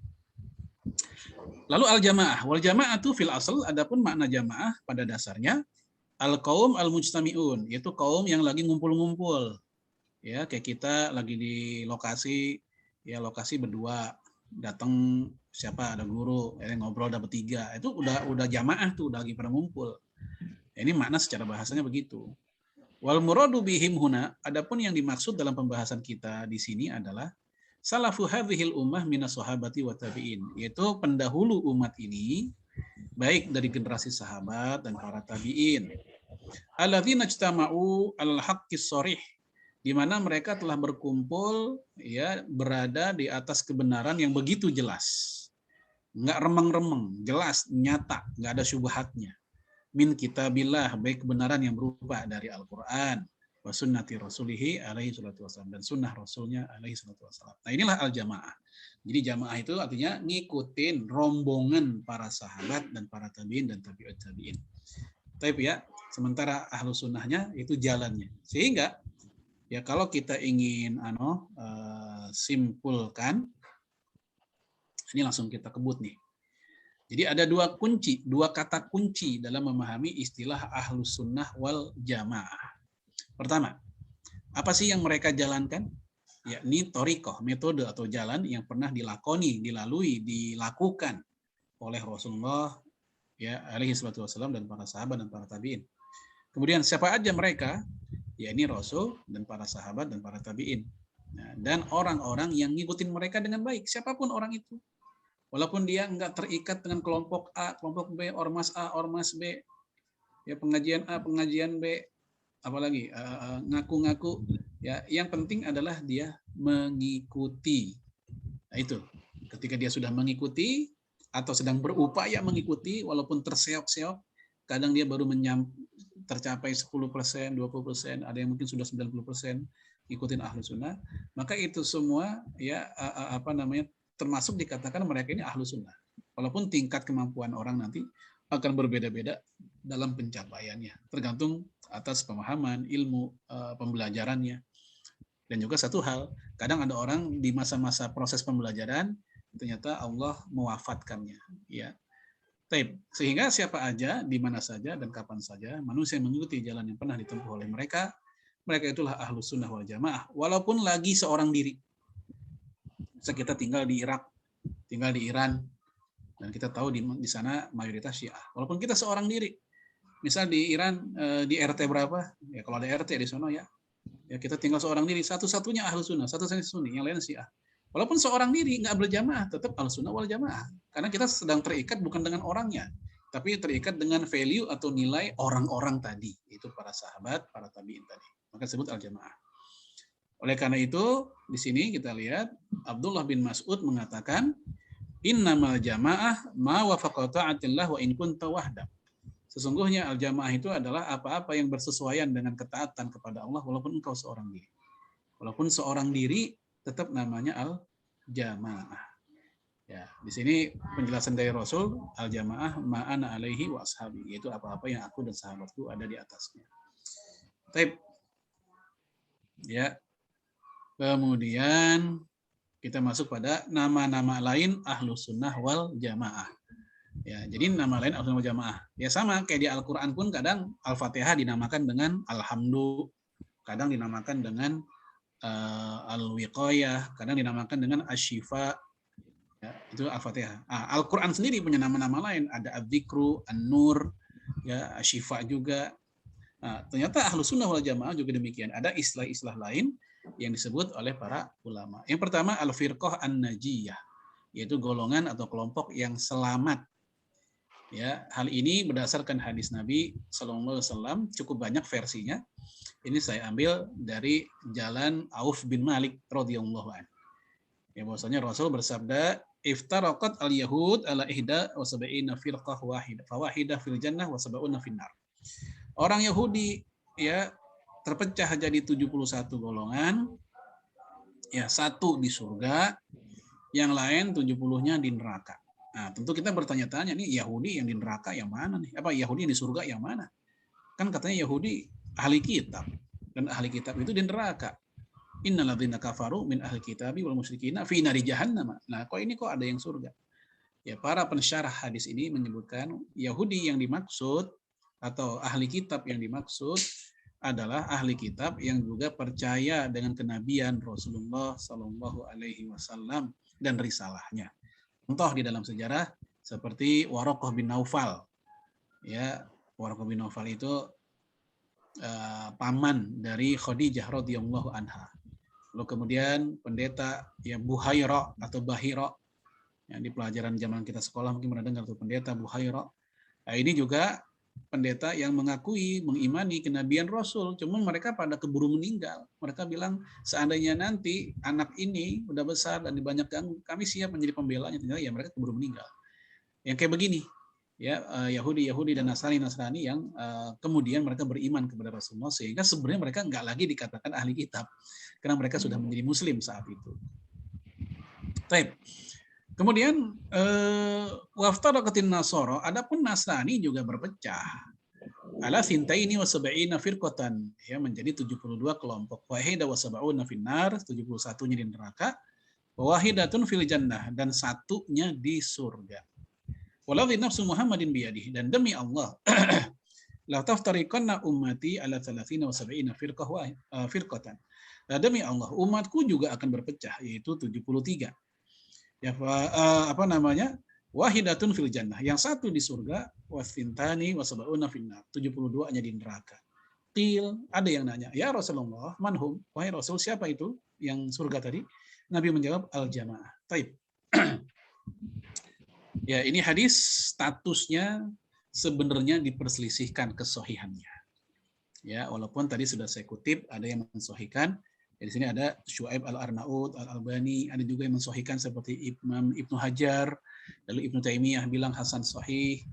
[SPEAKER 4] Lalu al-jamaah. Wal jamaah itu fil asal, adapun makna jamaah pada dasarnya al-qaum al-mujtami'un, yaitu kaum yang lagi ngumpul-ngumpul. Ya, kayak kita lagi di lokasi berdua, datang siapa, ada guru, ngobrol ada bertiga, itu udah jamaah tuh, udah lagi pada ngumpul. Ini makna secara bahasanya begitu. Wal muradu bihim huna, adapun yang dimaksud dalam pembahasan kita di sini adalah salafu hadhil ummah minas sahabati wa tabi'in, yaitu pendahulu umat ini baik dari generasi sahabat dan para tabi'in. Alladzina ijtama'u alal haqqis sharih, di mana mereka telah berkumpul ya berada di atas kebenaran yang begitu jelas. Enggak remeng-remeng, jelas, nyata, enggak ada syubhatnya. Min kitabillah, baik kebenaran yang berupa dari Al-Qur'an, wa sunnati rasulihi alaihi salatu wassalam, dan sunnah rasulnya alaihi salatu wassalam. Nah, inilah al-jamaah. Jadi jamaah itu artinya ngikutin rombongan para sahabat dan para tabi'in dan tabi'ut tabi'in. Tapi ya, sementara ahlu sunnahnya itu jalannya. Sehingga ya kalau kita ingin simpulkan, ini langsung kita kebut nih. Jadi ada dua kata kunci dalam memahami istilah ahlus sunnah wal jamaah. Pertama, apa sih yang mereka jalankan? Yakni thariqah, metode atau jalan yang pernah dilakoni, dilalui, dilakukan oleh Rasulullah ya alaihi salatu wasallam dan para sahabat dan para tabi'in. Kemudian siapa aja mereka? Ya ini Rasul dan para sahabat dan para tabi'in. Nah, dan orang-orang yang ngikutin mereka dengan baik, siapapun orang itu. Walaupun dia enggak terikat dengan kelompok A, kelompok B, ormas A, ormas B, ya pengajian A, pengajian B, apalagi ngaku-ngaku, ya yang penting adalah dia mengikuti. Nah itu, ketika dia sudah mengikuti atau sedang berupaya mengikuti, walaupun terseok-seok, kadang dia baru tercapai 10%, 20%, ada yang mungkin sudah 90% ikutin ahlu sunnah, maka itu semua ya termasuk dikatakan mereka ini ahlu sunnah. Walaupun tingkat kemampuan orang nanti akan berbeda-beda dalam pencapaiannya, tergantung atas pemahaman, ilmu, pembelajarannya. Dan juga satu hal, kadang ada orang di masa-masa proses pembelajaran, ternyata Allah mewafatkannya. Ya. Sehingga siapa aja, di mana saja, dan kapan saja, manusia yang mengikuti jalan yang pernah ditempuh oleh mereka, mereka itulah ahlus sunnah wal jamaah, walaupun lagi seorang diri. Kita tinggal di Irak, tinggal di Iran, dan kita tahu di sana mayoritas Syiah. Walaupun kita seorang diri, misal di Iran di RT berapa? Ya kalau ada RT di sana ya kita tinggal seorang diri, satu-satunya ahlus sunnah, satu-satunya sunni, yang lain Syiah. Walaupun seorang diri nggak berjamaah, tetap ahlus sunnah wal jamaah. Karena kita sedang terikat bukan dengan orangnya, tapi terikat dengan value atau nilai orang-orang tadi, itu para sahabat, para tabi'in tadi. Maka disebut al-jamaah. Oleh karena itu, di sini kita lihat Abdullah bin Mas'ud mengatakan, innamal jamaah ma wafaqa ta'atillah wa in kunta wahda. Sesungguhnya al-jamaah itu adalah apa-apa yang bersesuaian dengan ketaatan kepada Allah walaupun engkau seorang diri. Walaupun seorang diri tetap namanya al-jamaah. Ya, di sini penjelasan dari Rasul, al-jamaah ma'ana alaihi wa ashabi, yaitu apa-apa yang aku dan sahabatku ada di atasnya. Baik. Ya. Kemudian kita masuk pada nama-nama lain ahlus sunnah wal jamaah. Ya, jadi nama lain ahlus sunnah wal jamaah. Ya sama kayak di Al-Qur'an pun kadang Al-Fatihah dinamakan dengan alhamdu, kadang dinamakan dengan al-wiqayah, kadang dinamakan dengan asy-syifa. Ya, itu Al-Fatihah. Al-Qur'an sendiri punya nama-nama lain, ada Adz-Dzikru, An-Nur, ya asy-syifa juga. Ternyata ahlus sunnah wal jamaah juga demikian. Ada istilah-istilah lain yang disebut oleh para ulama. Yang pertama al-firqah an-najiyah, yaitu golongan atau kelompok yang selamat. Ya, hal ini berdasarkan hadis Nabi sallallahu alaihi wasallam, cukup banyak versinya. Ini saya ambil dari jalan Auf bin Malik radhiyallahu anhu. Ya, bahwasanya Rasul bersabda, iftaraqat al-yahud ala ihda wa sab'ina firqah wahidah, fawahidah fil jannah wa sab'una finnar. Orang Yahudi ya terpecah jadi 71 golongan. Ya, satu di surga, yang lain 70-nya di neraka. Nah, tentu kita bertanya-tanya nih, Yahudi yang di neraka yang mana nih? Apa Yahudi yang di surga yang mana? Kan katanya Yahudi ahli kitab, dan ahli kitab itu di neraka. Innal ladzina kafaru min ahli kitabi wal musyrikina fi nari jahannam. Nah, kok ini kok ada yang surga? Ya, para pensyarah hadis ini menyebutkan Yahudi yang dimaksud atau ahli kitab yang dimaksud adalah ahli kitab yang juga percaya dengan kenabian Rasulullah Sallallahu Alaihi Wasallam dan risalahnya. Contoh di dalam sejarah seperti Waraqah bin Naufal. Ya, Waraqah bin Naufal itu paman dari Khadijah radhiyallahu anha. Lalu kemudian pendeta ya Buhaira atau Bahira, yang di pelajaran zaman kita sekolah mungkin pernah dengar tuh pendeta Buhaira. Nah, ini juga pendeta yang mengakui, mengimani kenabian Rasul, cuma mereka pada keburu meninggal. Mereka bilang, seandainya nanti anak ini udah besar dan banyak ganggu, kami siap menjadi pembelanya. Ternyata ya mereka keburu meninggal. Yang kayak begini, ya Yahudi dan Nasrani yang kemudian mereka beriman kepada Rasulullah, sehingga sebenarnya mereka nggak lagi dikatakan ahli kitab karena mereka sudah menjadi muslim saat itu. Baik. Kemudian waftaraqatin nasara, adapun Nasrani juga berpecah. Ala sintaini wa sab'ina firqatan, ya menjadi 72 kelompok. Wahida wa sab'una finnar, 71-nya di neraka. Wahidatun fil jannah, dan satunya di surga. Waladhi nafsu Muhammadin biyadihi, dan demi Allah la taftariqanna ummati ala 30 wa sab'ina firqatan. Demi Allah, umatku juga akan berpecah, yaitu 73. Ya, wahidatun fil jannah, yang satu di surga, wasintani wasaba'una finnar, 72-nya di neraka. Qil, ada yang nanya, ya Rasulullah, manhum, wahai Rasul, siapa itu yang surga tadi? Nabi menjawab, al-jamaah. Taib. Ya, ini hadis statusnya sebenarnya diperselisihkan kesohihannya. Ya, walaupun tadi sudah saya kutip, ada yang mensohikan. Di sini ada Syuaib al-Arnaud, al-Albani, ada juga yang mensohikan seperti Imam Ibnu Hajar, lalu Ibnu Taimiyah bilang hasan sahih.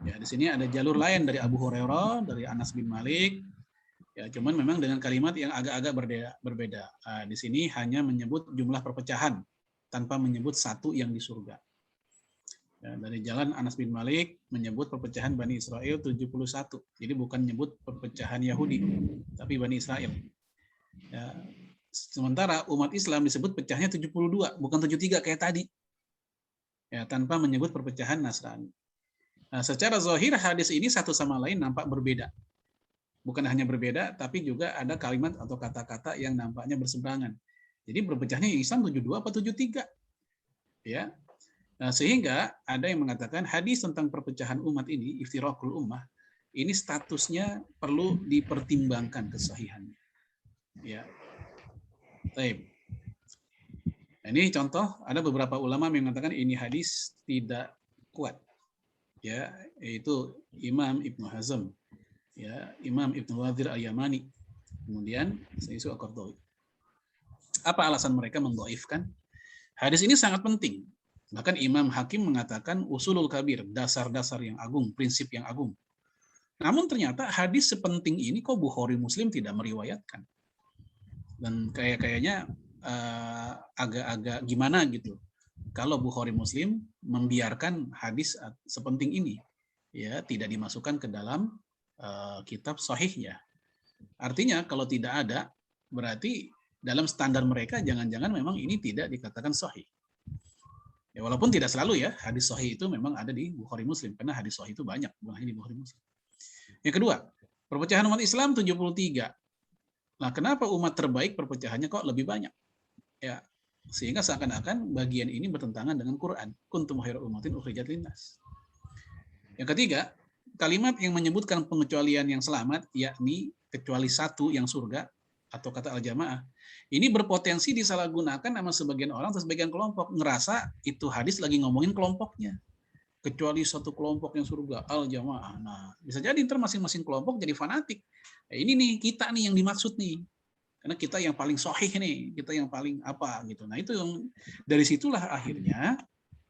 [SPEAKER 4] Ya, di sini ada jalur lain dari Abu Hurairah, dari Anas bin Malik. Ya, cuman memang dengan kalimat yang agak-agak berbeda. Di sini hanya menyebut jumlah perpecahan tanpa menyebut satu yang di surga. Ya, dari jalan Anas bin Malik menyebut perpecahan Bani Israel 71. Jadi bukan menyebut perpecahan Yahudi, tapi Bani Israel. Ya, sementara umat Islam disebut pecahnya 72, bukan 73 kayak tadi. Ya, tanpa menyebut perpecahan Nasrani. Nah, secara zahir hadis ini satu sama lain nampak berbeda. Bukan hanya berbeda, tapi juga ada kalimat atau kata-kata yang nampaknya berseberangan. Jadi berpecahnya Islam 72 atau 73. Ya. Nah, sehingga ada yang mengatakan hadis tentang perpecahan umat ini, iftiraqul ummah, ini statusnya perlu dipertimbangkan kesahihannya. Ya. Baik. Nah, ini contoh, ada beberapa ulama yang mengatakan ini hadis tidak kuat. Ya, yaitu Imam Ibnu Hazm, ya, Imam Ibnu Wadhir al-Yamani, kemudian Saisu al-Qardawi. Apa alasan mereka mendhaifkan? Hadis ini sangat penting. Bahkan Imam Hakim mengatakan usulul kabir, dasar-dasar yang agung, prinsip yang agung. Namun ternyata hadis sepenting ini kok Bukhari Muslim tidak meriwayatkan. Dan kayaknya agak-agak gimana gitu. Kalau Bukhari Muslim membiarkan hadis sepenting ini, ya tidak dimasukkan ke dalam kitab sahihnya. Artinya kalau tidak ada, berarti dalam standar mereka jangan-jangan memang ini tidak dikatakan sahih. Ya, walaupun tidak selalu ya, hadis sahih itu memang ada di Bukhari Muslim, karena hadis sahih itu banyak, bukan hanya di Bukhari Muslim. Yang kedua, perpecahan umat Islam 73. Nah, kenapa umat terbaik perpecahannya kok lebih banyak? Ya, sehingga seakan-akan bagian ini bertentangan dengan Quran. Kuntum khairu ummatin ukhrijat linnas. Yang ketiga, kalimat yang menyebutkan pengecualian yang selamat, yakni kecuali satu yang surga, atau kata al-jamaah, ini berpotensi disalahgunakan sama sebagian orang atau sebagian kelompok. Ngerasa itu hadis lagi ngomongin kelompoknya. Kecuali satu kelompok yang surga, al-jamaah. Nah, bisa jadi ntar masing-masing kelompok jadi fanatik. Nah, ini nih, kita nih yang dimaksud nih. Karena kita yang paling sahih nih, kita yang paling apa gitu. Nah, itu yang dari situlah akhirnya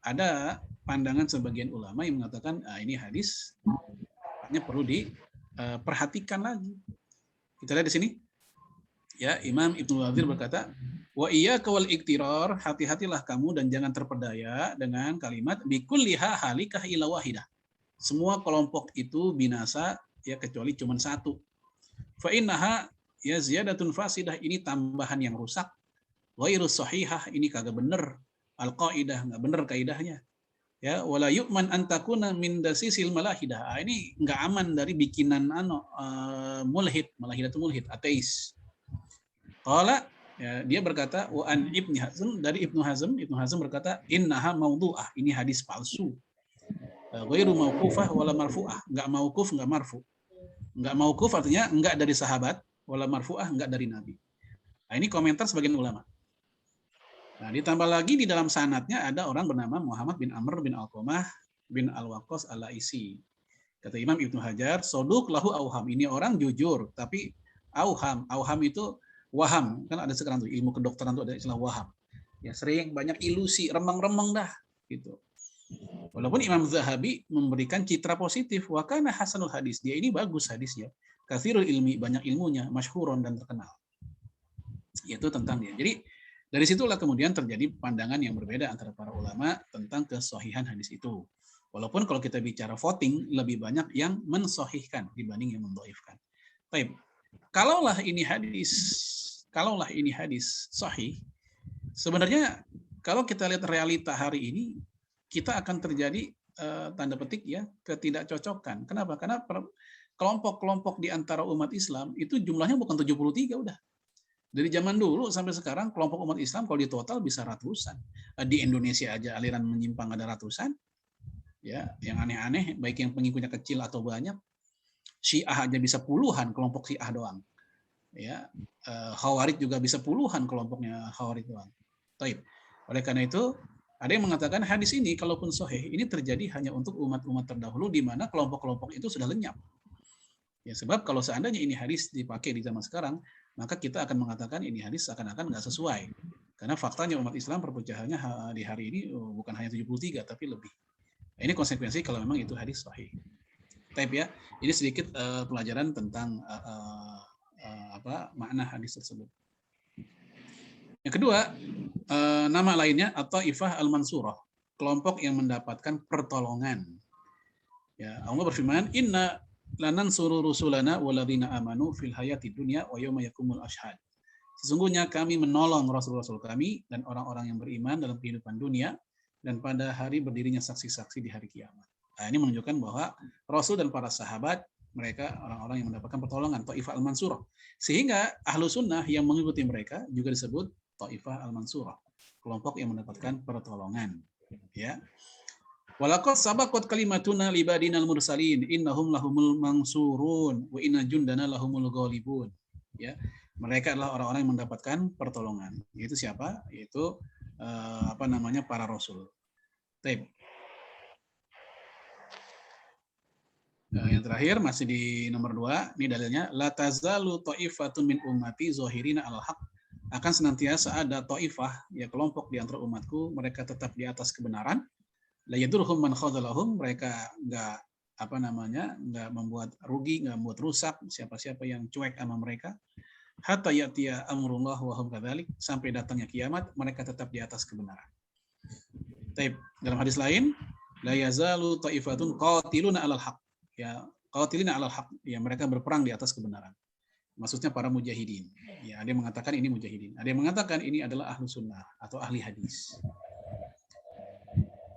[SPEAKER 4] ada pandangan sebagian ulama yang mengatakan, ini hadis hanya perlu diperhatikan lagi. Kita lihat di sini. Ya, Imam Ibnu Wadhir berkata, wa iyyaka wal iktirar, hati-hatilah kamu dan jangan terpedaya dengan kalimat bikulliha halikah ila wahidah. Semua kelompok itu binasa ya kecuali cuma satu. Fa innaha ya ziyadatun fasidah, ini tambahan yang rusak. Ghairu sahihah, ini kagak bener. Al-qaidah, enggak bener kaidahnya. Ya, wala yu'man an takuna min dasisil malahidah. Ini enggak aman dari bikinan mulhid, malahidatul mulhid, ateis. Qala, ya, dia berkata wa an Ibnu Hazm, dari Ibnu Hazm berkata innaha maudhu'ah, ini hadis palsu. Ghairu mauqufah wala marfu'ah, enggak mauquf enggak marfu. Enggak mauquf artinya enggak dari sahabat, wala marfu'ah enggak dari nabi. Nah, ini komentar sebagian ulama. Nah, ditambah lagi di dalam sanadnya ada orang bernama Muhammad bin Amr bin Alqamah bin Al-Waqqas Al-Laisi. Kata Imam Ibnu Hajar, soduq lahu auham, ini orang jujur, tapi auham itu waham, kan ada sekarang tuh ilmu kedokteran tuh ada istilah waham. Ya, sering banyak ilusi, remeng-remeng dah gitu. Walaupun Imam Zahabi memberikan citra positif, wa kana hasanul hadis, dia ini bagus hadisnya, katsirul ilmi, banyak ilmunya, masyhuron dan terkenal. Yaitu tentang dia. Jadi dari situlah kemudian terjadi pandangan yang berbeda antara para ulama tentang kesahihan hadis itu. Walaupun kalau kita bicara voting, lebih banyak yang mensahihkan dibanding yang mendhaifkan. Baik. Kalaulah ini hadis sahih, sebenarnya kalau kita lihat realita hari ini, kita akan terjadi tanda petik ya ketidakcocokan. Kenapa? Karena kelompok-kelompok di antara umat Islam itu jumlahnya bukan 73 udah. Dari zaman dulu sampai sekarang kelompok umat Islam kalau di total bisa ratusan. Di Indonesia aja aliran menyimpang ada ratusan. Ya, yang aneh-aneh baik yang pengikutnya kecil atau banyak. Syiah aja bisa puluhan kelompok Syiah doang. Ya, Khawarij juga bisa puluhan kelompoknya Khawarij doang. Taib. Oleh karena itu ada yang mengatakan hadis ini kalaupun sahih ini terjadi hanya untuk umat-umat terdahulu di mana kelompok-kelompok itu sudah lenyap. Ya, sebab kalau seandainya ini hadis dipakai di zaman sekarang, maka kita akan mengatakan ini hadis seakan-akan nggak sesuai. Karena faktanya umat Islam perpecahannya di hari ini bukan hanya 73 tapi lebih. Nah, ini konsekuensi kalau memang itu hadis sahih. Taib ya. Ini sedikit pelajaran tentang makna hadis tersebut. Yang kedua, nama lainnya atau Ifah al-Mansurah, kelompok yang mendapatkan pertolongan. Ya, Allah berfirman, "Inna lanansuru rusulana walladzina amanu fil hayati dunya wa yauma yakumul ashhad." Sesungguhnya kami menolong rasul-rasul kami dan orang-orang yang beriman dalam kehidupan dunia dan pada hari berdirinya saksi-saksi di hari kiamat. Nah, ini menunjukkan bahwa Rasul dan para sahabat mereka orang-orang yang mendapatkan pertolongan, Taifah al-Mansurah. Sehingga ahlu sunnah yang mengikuti mereka juga disebut Taifah al-Mansurah, kelompok yang mendapatkan pertolongan. Ya. Walaqad sabaqat kalimatuna libadinal mursalin innahum lahumul mansurun wa inna jundana lahumul ghalibun. Ya. Mereka adalah orang-orang yang mendapatkan pertolongan. Yaitu siapa? Yaitu para rasul. Taib. Yang terakhir masih di nomor 2, ini dalilnya la tazalu ta'ifatun min ummati zahirina alal haq. Akan senantiasa ada taifah, ya kelompok di antara umatku, mereka tetap di atas kebenaran. La yadurhum man khadzalahum, mereka enggak membuat rugi, enggak membuat rusak siapa-siapa yang cuek sama mereka. Hatta ya'tiya amrullah wa hum kadzalik, sampai datangnya kiamat, mereka tetap di atas kebenaran. Taib. Dalam hadis lain, la yazalu ta'ifatun qatiluna alal haq. Ya, qatilina alal haq, ya mereka berperang di atas kebenaran. Maksudnya para mujahidin. Ya, ada yang mengatakan ini mujahidin, ada yang mengatakan ini adalah ahlu sunnah atau ahli hadis.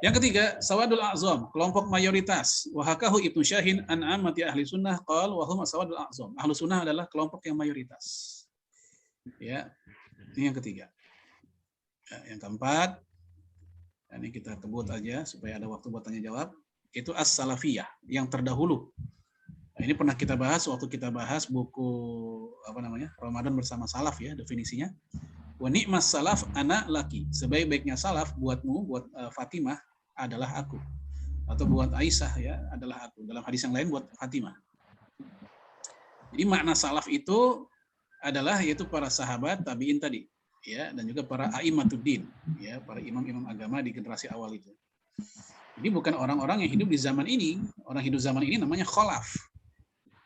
[SPEAKER 4] Yang ketiga, sawadul a'zam, kelompok mayoritas. Wahakahu Ibnu Syahin an amati ahli sunnah qal wa hum sawadul a'zam. Ahlu sunnah adalah kelompok yang mayoritas. Ya, ini yang ketiga. Ya, yang keempat, ini kita kebut aja supaya ada waktu buat tanya jawab. Itu as-salafiyah, yang terdahulu. Nah, ini pernah kita bahas waktu kita bahas buku Ramadan bersama salaf ya, definisinya. Wa ni'mas salaf ana laki. Sebaik-baiknya salaf buatmu, buat Fatimah adalah aku. Atau buat Aisyah ya, adalah aku. Dalam hadis yang lain buat Fatimah. Jadi makna salaf itu adalah yaitu para sahabat tabi'in tadi, ya, dan juga para a'immatuddin, ya, para imam-imam agama di generasi awal itu. Jadi bukan orang-orang yang hidup di zaman ini. Orang hidup zaman ini namanya kholaf.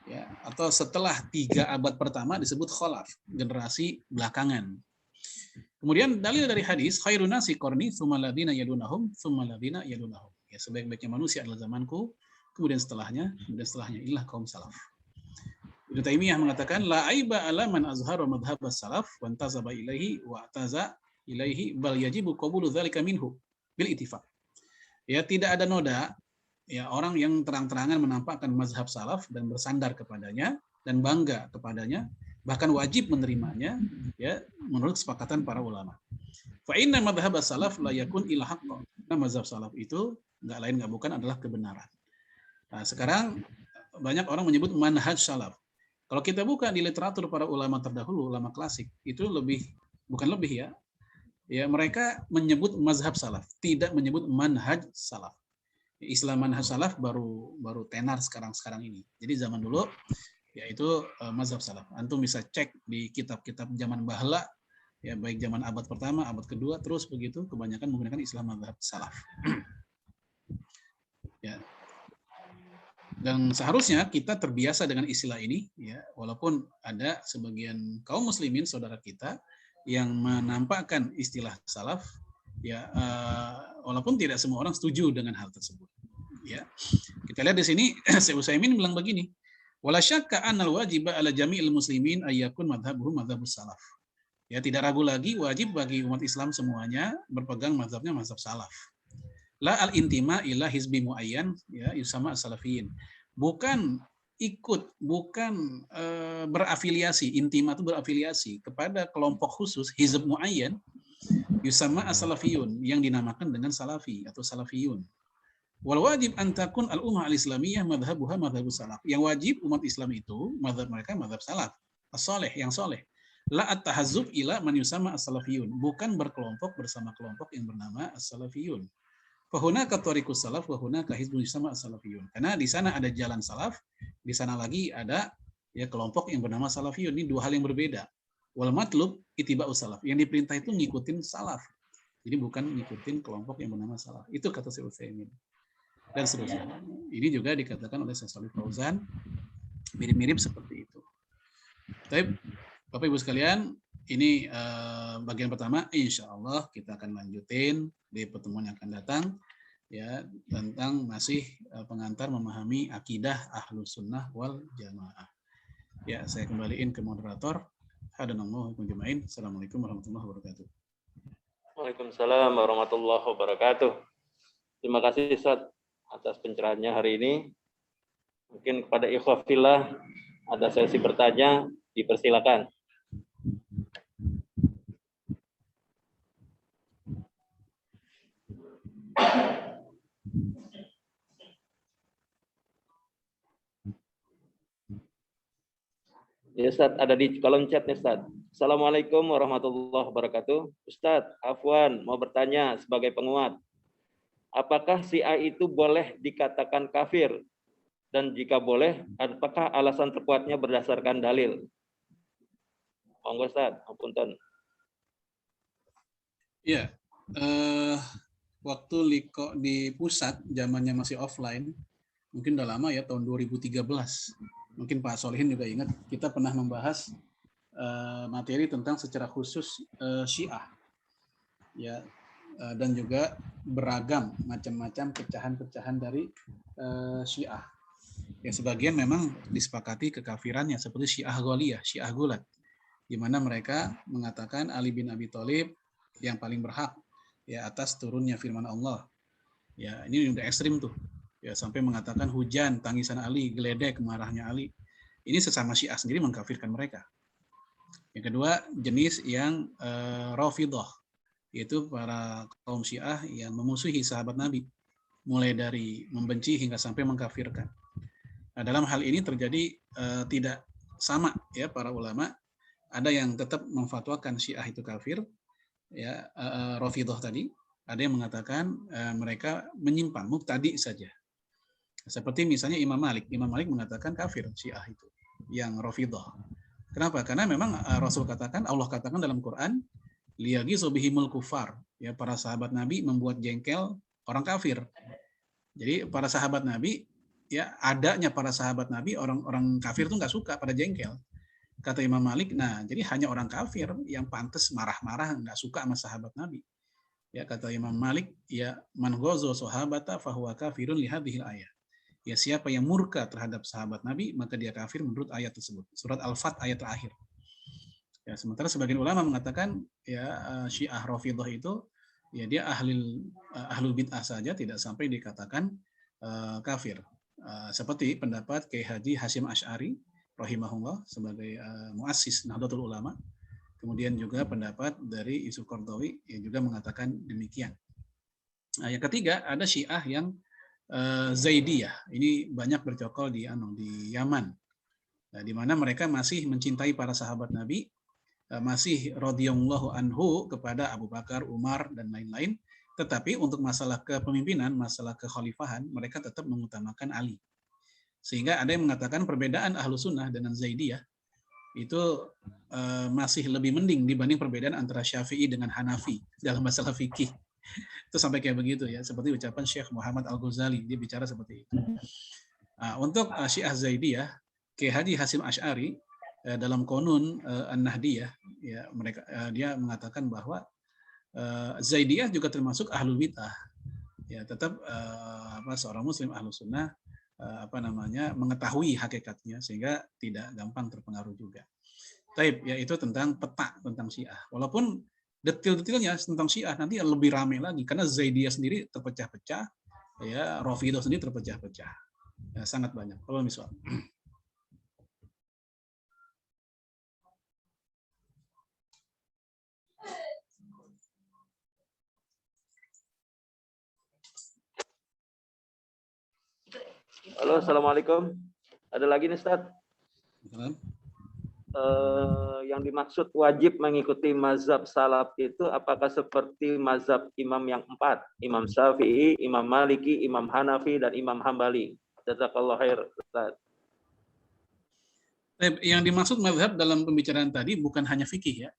[SPEAKER 4] Ya, atau setelah 3 abad pertama disebut kholaf, generasi belakangan. Kemudian dalil dari hadis, khairun nasi qarni, tsumma alladziina yalunahum, tsumma alladziina yalunahum. Ya, sebaik-baiknya manusia adalah zamanku, kemudian setelahnya inilah kaum salaf. Ibnu Taimiyah mengatakan la aiba ala man azhara madhhab as-salaf wa antazaba ilaihi wa ataza ilaihi bal yajibu qabulu dzalika minhu bil ittifaq. Ya, tidak ada noda ya orang yang terang-terangan menampakkan mazhab salaf dan bersandar kepadanya dan bangga kepadanya, bahkan wajib menerimanya ya menurut kesepakatan para ulama. Fa inna madhhab salaf la yakun illa haqqan. Nah, mazhab salaf itu enggak lain enggak bukan adalah kebenaran. Nah, sekarang banyak orang menyebut manhaj salaf. Kalau kita buka di literatur para ulama terdahulu, ulama klasik, itu bukan lebih ya. Ya, mereka menyebut mazhab salaf, tidak menyebut manhaj salaf. Istilah manhaj salaf baru tenar sekarang ini. Jadi zaman dulu yaitu mazhab salaf. Antum bisa cek di kitab-kitab zaman bahla, ya baik zaman abad pertama, abad kedua, terus begitu kebanyakan menggunakan istilah mazhab salaf. Ya. Dan seharusnya kita terbiasa dengan istilah ini, ya, walaupun ada sebagian kaum muslimin saudara kita yang menampakkan istilah salaf, ya, walaupun tidak semua orang setuju dengan hal tersebut. Ya, kita lihat di sini Syekh Utsaimin bilang begini, wala syakka annal wajiba ala jami'il muslimin ayyakun madhabuhum madhabus salaf. Ya, tidak ragu lagi wajib bagi umat Islam semuanya berpegang mazhabnya mazhab salaf. La al-intima ila hizbi muayyan, ya, yusama as-salafiyin. Bukan ikut, bukan berafiliasi, intima itu berafiliasi kepada kelompok khusus, hizb muayyan, yusama as-salafiyun, yang dinamakan dengan salafi atau salafiyun. Wal wajib an takun al-ummah al-islamiyah madhabuha madhabus salaf. Yang wajib umat Islam itu mazhab mereka mazhab salaf, as-saleh, yang soleh. La at-tahazzub ila man yusama as-salafiyun, bukan berkelompok bersama kelompok yang bernama as-salafiyun. Fahunaka thariqus salaf wa hunaka hizbun yusama as-salafiyun. Karena di sana ada jalan salaf, di sana lagi ada ya kelompok yang bernama salafiyun. Ini dua hal yang berbeda. Wal matlub ittiba'us salaf. Yang diperintah itu ngikutin salaf. Jadi bukan ngikutin kelompok yang bernama salaf. Itu kata Syekh Utsaimin. Dan seterusnya. Ini juga dikatakan oleh Syekh Shalih Fauzan, mirip-mirip seperti itu. Baik, Bapak Ibu sekalian, ini bagian pertama. Insya Allah kita akan lanjutin di pertemuan yang akan datang, ya, tentang masih pengantar memahami akidah Ahlus Sunnah wal Jamaah. Ya, saya kembaliin ke moderator. Hadanallahu jamain. Assalamualaikum warahmatullahi wabarakatuh.
[SPEAKER 1] Waalaikumsalam warahmatullahi wabarakatuh. Terima kasih Ustaz atas pencerahannya hari ini. Mungkin kepada ikhwah fillah ada sesi bertanya, dipersilakan. Ya Ustaz, ada di kolom chat nih Ustaz. Assalamualaikum warahmatullahi wabarakatuh. Ustaz, afwan, mau bertanya sebagai penguat. Apakah Syiah itu boleh dikatakan kafir? Dan jika boleh, apakah alasan terkuatnya berdasarkan dalil? Monggo Ustaz, apunten.
[SPEAKER 4] Iya, waktu Liko di pusat, zamannya masih offline, mungkin udah lama ya, tahun 2013. Mungkin Pak Solihin juga ingat, kita pernah membahas materi tentang secara khusus Syiah, ya, dan juga beragam macam-macam pecahan-pecahan dari Syiah. Ya, sebagian memang disepakati kekafirannya seperti Syiah Ghaliyah, Syiah Gulat, di mana mereka mengatakan Ali bin Abi Thalib yang paling berhak ya atas turunnya firman Allah. Ya, ini udah ekstrim tuh. Ya, sampai mengatakan hujan tangisan Ali, geledek marahnya Ali. Ini sesama Syiah sendiri mengkafirkan mereka. Yang kedua, jenis yang Rafidhah, yaitu para kaum Syiah yang memusuhi sahabat Nabi, mulai dari membenci hingga sampai mengkafirkan. Nah, dalam hal ini terjadi tidak sama ya para ulama. Ada yang tetap memfatwakan Syiah itu kafir, ya, Rafidhah tadi. Ada yang mengatakan mereka menyimpang, mubtadi saja. Seperti misalnya Imam Malik. Imam Malik mengatakan kafir Syiah itu, yang Rafidhah. Kenapa? Karena memang Rasul katakan, Allah katakan dalam Quran, liyaghizu bihimul kufar. Ya, para sahabat Nabi membuat jengkel orang kafir. Jadi para sahabat Nabi, ya, adanya para sahabat Nabi, orang kafir itu nggak suka, pada jengkel. Kata Imam Malik, nah jadi hanya orang kafir yang pantas marah-marah, nggak suka sama sahabat Nabi. Ya, kata Imam Malik, ya, man ghaza sahabata fahuwa kafirun li hadhil ayat. Ya, siapa yang murka terhadap sahabat Nabi, maka dia kafir menurut ayat tersebut. Surat Al-Fat ayat terakhir. Ya, sementara sebagian ulama mengatakan ya Syiah Rafidhah itu ya dia ahlul bid'ah saja, tidak sampai dikatakan kafir. Seperti pendapat Kiai Haji Hasyim Asy'ari rahimahullah sebagai muassis Nahdlatul Ulama. Kemudian juga pendapat dari Yusuf Qaradawi yang juga mengatakan demikian. Nah, yang ketiga ada Syiah yang Zaidiyah. Ini banyak bercokol di Yaman. Nah, di mana mereka masih mencintai para sahabat Nabi, masih radhiyallahu anhu kepada Abu Bakar, Umar dan lain-lain, tetapi untuk masalah kepemimpinan, masalah kekhalifahan, mereka tetap mengutamakan Ali. Sehingga ada yang mengatakan perbedaan Ahlus Sunnah dengan Zaidiyah itu masih lebih mending dibanding perbedaan antara Syafi'i dengan Hanafi dalam masalah fikih. Itu sampai kayak begitu ya, seperti ucapan Syekh Muhammad Al-Ghazali, dia bicara seperti itu. Nah, untuk Syiah Zaidiyah, Kiai Haji Hasyim Asy'ari dalam Qanun An-Nahdiyah, ya mereka dia mengatakan bahwa Zaidiyah juga termasuk ahlul bid'ah. Ya, tetap seorang muslim ahlus sunnah mengetahui hakikatnya sehingga tidak gampang terpengaruh juga. Taib, yaitu tentang peta tentang Syiah. Walaupun detail-detailnya tentang Syiah nanti lebih ramai lagi karena Zaidiyah sendiri terpecah-pecah, ya Rafidhah sendiri terpecah-pecah. Ya, sangat banyak. Kalau misal
[SPEAKER 1] Halo, assalamualaikum. Ada lagi nih, Ustaz. Yang dimaksud wajib mengikuti mazhab salaf itu apakah seperti mazhab imam yang 4? Imam Syafi'i, Imam Maliki, Imam Hanafi, dan Imam Hambali. Jazakallahu khair, Ustaz.
[SPEAKER 4] Yang dimaksud mazhab dalam pembicaraan tadi bukan hanya fikih ya.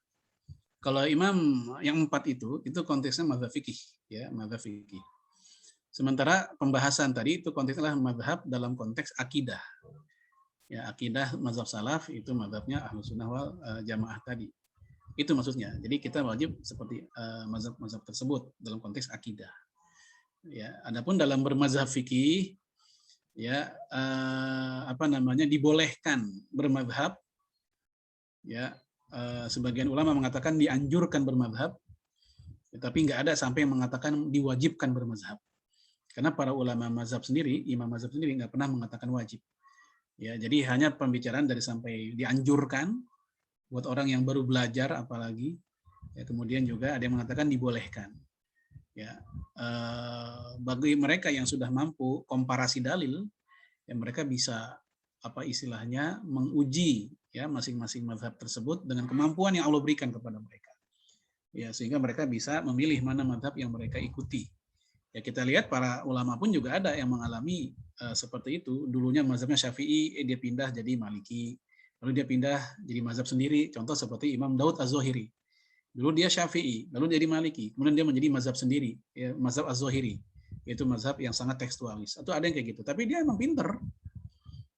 [SPEAKER 4] Kalau imam yang 4 itu konteksnya mazhab fikih ya, mazhab fikih. Sementara pembahasan tadi itu konteksnya adalah mazhab dalam konteks akidah. Ya, akidah mazhab salaf itu mazhabnya Ahlus Sunnah wal Jamaah tadi. Itu maksudnya. Jadi kita wajib seperti mazhab-mazhab tersebut dalam konteks akidah. Ya, adapun dalam bermazhab fikih ya dibolehkan bermazhab ya, sebagian ulama mengatakan dianjurkan bermazhab, tetapi nggak ada sampai yang mengatakan diwajibkan bermazhab. Karena para ulama mazhab sendiri, imam mazhab sendiri nggak pernah mengatakan wajib. Ya, jadi hanya pembicaraan dari sampai dianjurkan buat orang yang baru belajar apalagi. Ya, kemudian juga ada yang mengatakan dibolehkan. Ya, bagi mereka yang sudah mampu komparasi dalil, ya mereka bisa menguji ya masing-masing mazhab tersebut dengan kemampuan yang Allah berikan kepada mereka. Ya, sehingga mereka bisa memilih mana mazhab yang mereka ikuti. Ya, kita lihat para ulama pun juga ada yang mengalami seperti itu. Dulunya mazhabnya Syafi'i, dia pindah jadi Maliki. Lalu dia pindah jadi mazhab sendiri. Contoh seperti Imam Daud Az-Zahiri. Dulu dia Syafi'i, lalu jadi Maliki. Kemudian dia menjadi mazhab sendiri, ya, mazhab Az-Zahiri. Yaitu mazhab yang sangat tekstualis. Atau ada yang kayak gitu. Tapi dia emang pinter.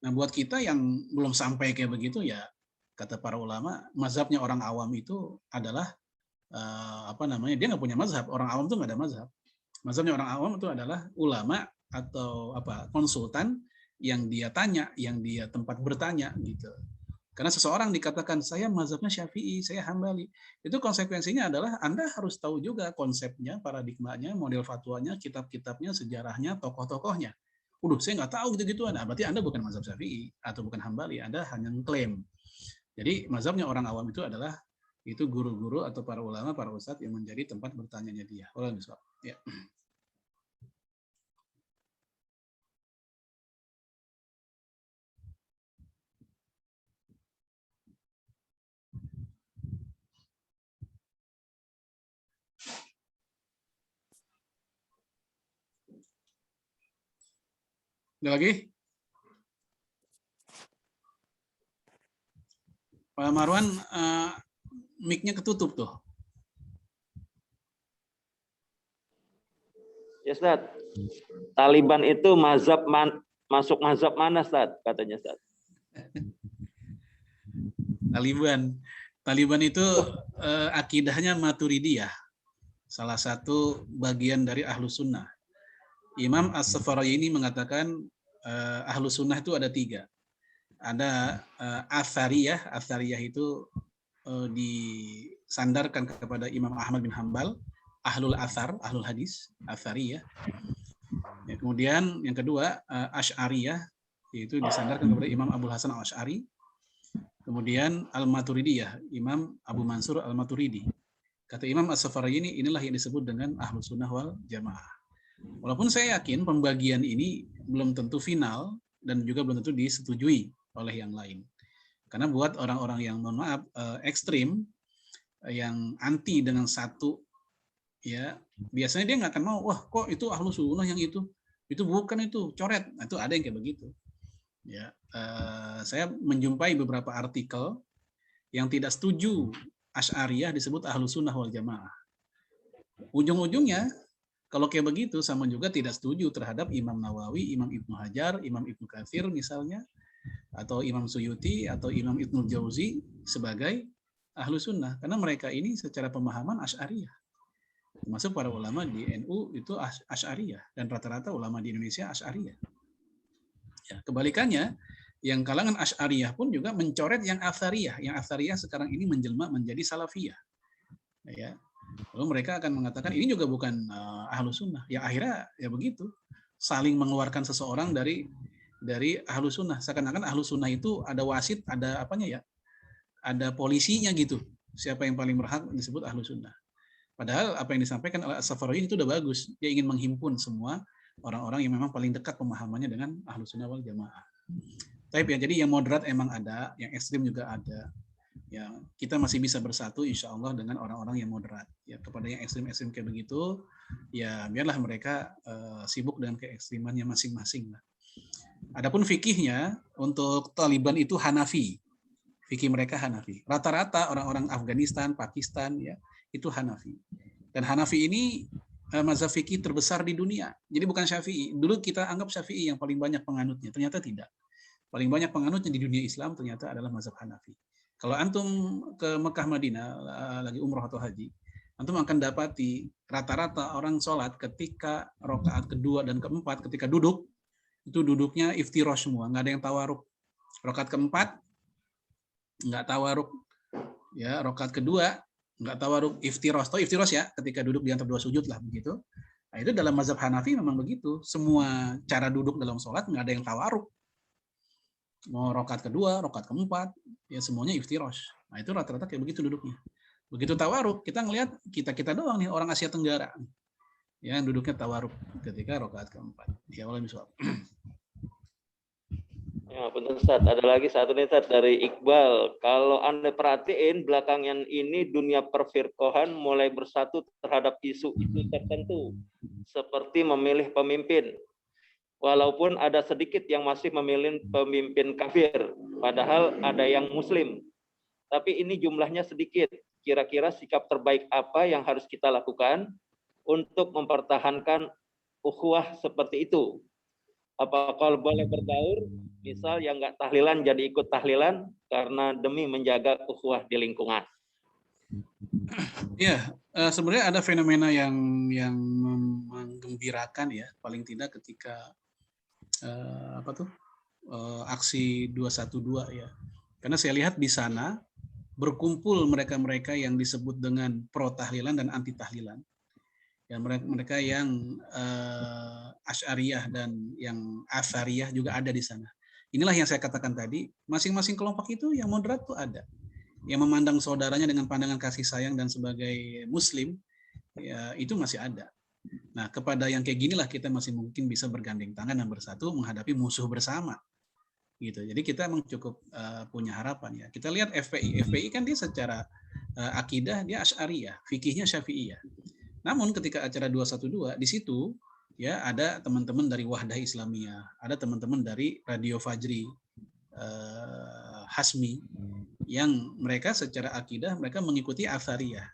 [SPEAKER 4] Nah, buat kita yang belum sampai kayak begitu, ya kata para ulama, mazhabnya orang awam itu adalah dia nggak punya mazhab. Orang awam itu nggak ada mazhab. Mazhabnya orang awam itu adalah ulama atau konsultan yang dia tanya, yang dia tempat bertanya gitu. Karena seseorang dikatakan saya mazhabnya Syafi'i, saya Hambali, itu konsekuensinya adalah Anda harus tahu juga konsepnya, paradigmanya, model fatwanya, kitab-kitabnya, sejarahnya, tokoh-tokohnya. Saya nggak tahu gitu-gituan. Nah, berarti Anda bukan mazhab Syafi'i atau bukan Hambali, Anda hanya mengklaim. Jadi mazhabnya orang awam itu adalah itu guru-guru atau para ulama, para ustadz yang menjadi tempat bertanyanya dia. Ya. Ada lagi? Pak Marwan, mic-nya ketutup tuh.
[SPEAKER 1] Ya, Ustaz. Taliban itu masuk mazhab mana, Ustaz? Katanya, Ustaz.
[SPEAKER 4] Taliban itu akidahnya Maturidiyah. Salah satu bagian dari Ahlus Sunnah. Imam As-Safarayini mengatakan Ahlus Sunnah itu ada 3. Ada Athariyah. Athariyah itu disandarkan kepada Imam Ahmad bin Hambal. Ahlul Athar, Ahlul Hadis, Athariyah. Ya, kemudian yang kedua Asy'ariyah, yaitu disandarkan kepada Imam Abul Hasan Al-Asy'ari. Kemudian Al-Maturidiyah, Imam Abu Mansur Al-Maturidi. Kata Imam As-Safarayini, inilah yang disebut dengan Ahlus Sunnah wal Jamaah. Walaupun saya yakin pembagian ini belum tentu final dan juga belum tentu disetujui oleh yang lain. Karena buat orang-orang yang mohon maaf ekstrim, yang anti dengan satu, ya biasanya dia nggak akan mau, wah kok itu Ahlus Sunnah yang itu bukan, itu coret. Nah, itu ada yang kayak begitu. Ya, saya menjumpai beberapa artikel yang tidak setuju Asy'ariyah disebut Ahlus Sunnah wal Jamaah. ujung-ujungnya kalau kayak begitu sama juga tidak setuju terhadap Imam Nawawi, Imam Ibnu Hajar, Imam Ibnu Katsir misalnya, atau Imam Suyuti atau Imam Ibnu Jauzi sebagai ahlu sunnah, karena mereka ini secara pemahaman Asy'ariyah. Termasuk para ulama di NU itu Asy'ariyah, dan rata-rata ulama di Indonesia Asy'ariyah. Ya, kebalikannya, yang kalangan Asy'ariyah pun juga mencoret yang Atsariyah. Yang Atsariyah sekarang ini menjelma menjadi Salafiyah. Ya. Lalu mereka akan mengatakan ini juga bukan ahlu sunnah. Ya akhirnya ya begitu, saling mengeluarkan seseorang dari ahlu sunnah. Seakan-akan ahlu sunnah itu ada wasit, ada apanya ya, ada polisinya gitu. Siapa yang paling berhak disebut ahlu sunnah. Padahal apa yang disampaikan oleh As-Safaroyi itu udah bagus. Dia ingin menghimpun semua orang-orang yang memang paling dekat pemahamannya dengan ahlu sunnah wal jamaah. Tapi ya jadi yang moderat emang ada, yang ekstrim juga ada. Ya, kita masih bisa bersatu insya Allah dengan orang-orang yang moderat. Ya, kepada yang ekstrim-ekstrim kayak begitu, ya biarlah mereka sibuk dengan keekstrimannya masing-masing lah. Adapun fikihnya untuk Taliban itu Hanafi. Fikih mereka Hanafi. Rata-rata orang-orang Afghanistan, Pakistan ya, itu Hanafi. Dan Hanafi ini mazhab fikih terbesar di dunia. Jadi bukan Syafi'i. Dulu kita anggap Syafi'i yang paling banyak penganutnya, ternyata tidak. Paling banyak penganutnya di dunia Islam ternyata adalah mazhab Hanafi. Kalau antum ke Mekah Madinah lagi umroh atau haji, antum akan dapati rata-rata orang sholat ketika rakaat kedua dan keempat ketika duduk, itu duduknya iftirosh semua, nggak ada yang tawaruk. Rakaat keempat nggak tawaruk, ya rakaat kedua nggak tawaruk, iftirosh. Tahu iftirosh ya, ketika duduk di antara dua sujud lah begitu. Nah, itu dalam mazhab Hanafi memang begitu. Semua cara duduk dalam sholat nggak ada yang tawaruk. Mau rakaat kedua, rakaat keempat, ya semuanya iftirosh. Nah itu rata-rata kayak begitu duduknya. Begitu tawaruk, kita ngelihat kita doang nih orang Asia Tenggara yang duduknya tawaruk ketika rakaat keempat. Ya Allah misal.
[SPEAKER 1] Ya, benar Ustaz. Ada lagi satu nih Ustaz dari Iqbal. Kalau Anda perhatiin belakangan ini dunia perfirqahan mulai bersatu terhadap isu-isu tertentu seperti memilih pemimpin. Walaupun ada sedikit yang masih memilih pemimpin kafir, padahal ada yang muslim. Tapi ini jumlahnya sedikit. Kira-kira sikap terbaik apa yang harus kita lakukan untuk mempertahankan ukhuwah seperti itu? Apakah boleh berbaur? Misal yang nggak tahlilan jadi ikut tahlilan karena demi menjaga ukhuwah di lingkungan.
[SPEAKER 4] Ya, sebenarnya ada fenomena yang menggembirakan ya, paling tidak ketika aksi 212 ya. Karena saya lihat di sana berkumpul mereka-mereka yang disebut dengan pro tahlilan dan anti tahlilan. Ya, mereka yang Asy'ariyah dan yang Atsariyah juga ada di sana. Inilah yang saya katakan tadi, masing-masing kelompok itu yang moderat tuh ada. Yang memandang saudaranya dengan pandangan kasih sayang dan sebagai muslim, ya itu masih ada. Nah, kepada yang kayak ginilah kita masih mungkin bisa bergandeng tangan dan bersatu menghadapi musuh bersama. Gitu. Jadi kita memang cukup punya harapan ya. Kita lihat FPI. FPI kan dia secara akidah dia Asy'ariyah, fikihnya Syafi'iyah. Namun ketika acara 212 di situ ya ada teman-teman dari Wahdah Islamiyah, ada teman-teman dari Radio Fajri, Hasmi, yang mereka secara akidah mereka mengikuti Atsariyah.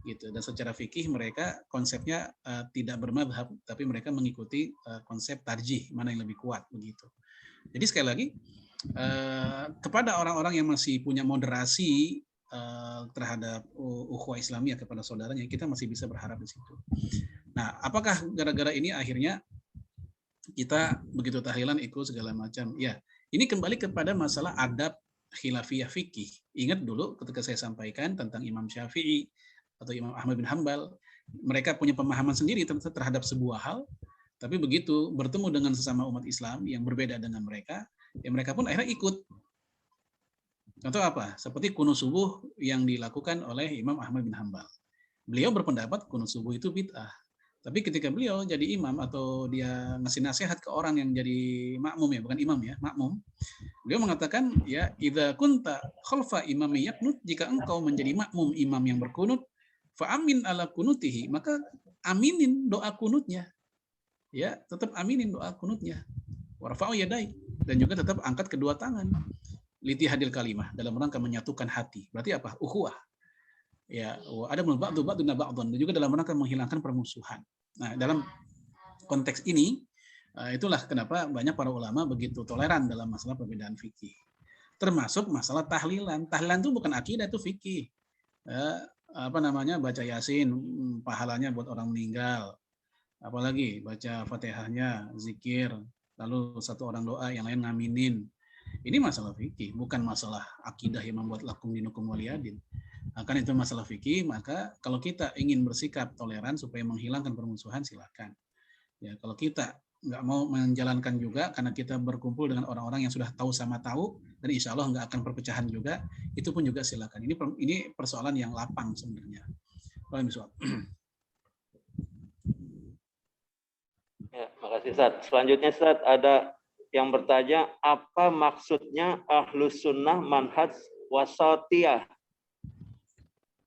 [SPEAKER 4] Gitu. Dan secara fikih mereka konsepnya tidak bermadhab, tapi mereka mengikuti konsep tarjih, mana yang lebih kuat begitu. Jadi sekali lagi kepada orang-orang yang masih punya moderasi terhadap ukhuwah Islamiyah kepada saudaranya, kita masih bisa berharap di situ. Nah, apakah gara-gara ini akhirnya kita begitu tahlilan ikut segala macam? Ya, ini kembali kepada masalah adab khilafiyah fikih. Ingat dulu ketika saya sampaikan tentang Imam Syafi'i atau Imam Ahmad bin Hanbal, mereka punya pemahaman sendiri terhadap sebuah hal, tapi begitu bertemu dengan sesama umat Islam yang berbeda dengan mereka, ya mereka pun akhirnya ikut. Contoh apa? Seperti qunut subuh yang dilakukan oleh Imam Ahmad bin Hanbal. Beliau berpendapat qunut subuh itu bid'ah. Tapi ketika beliau jadi imam atau dia ngasih nasihat ke orang yang jadi makmum ya, bukan imam ya, makmum. Beliau mengatakan ya, idza kunta khalfa imami yaqnut, jika engkau menjadi makmum imam yang berkunut, fa amin ala kunutihi, maka aminin doa kunutnya. Ya, tetap aminin doa kunutnya. Warfa'u yadai, dan juga tetap angkat kedua tangan. Liti hadil kalimah, dalam rangka menyatukan hati. Berarti apa? Ukhuwah. Ya, ada ba'du ba'duna ba'dun, juga dalam rangka menghilangkan permusuhan. Nah, dalam konteks ini itulah kenapa banyak para ulama begitu toleran dalam masalah perbedaan fikih. Termasuk masalah tahlilan. Tahlilan itu bukan akidah, itu fikih. Baca Yasin, pahalanya buat orang meninggal. Apalagi baca Fatihahnya, zikir, lalu satu orang doa, yang lain ngaminin. Ini masalah fikih, bukan masalah akidah yang membuat lakum dinukum waliyadin. Akan itu masalah fikih, maka kalau kita ingin bersikap toleran supaya menghilangkan permusuhan, silakan. Ya, kalau kita nggak mau menjalankan juga karena kita berkumpul dengan orang-orang yang sudah tahu sama tahu dan insya Allah nggak akan perpecahan juga, itu pun juga silakan. Ini persoalan yang lapang sebenarnya.
[SPEAKER 1] Ya, makasih Ustaz. Selanjutnya Ustaz, ada yang bertanya, apa maksudnya Ahlus Sunnah manhaj wasatiyah?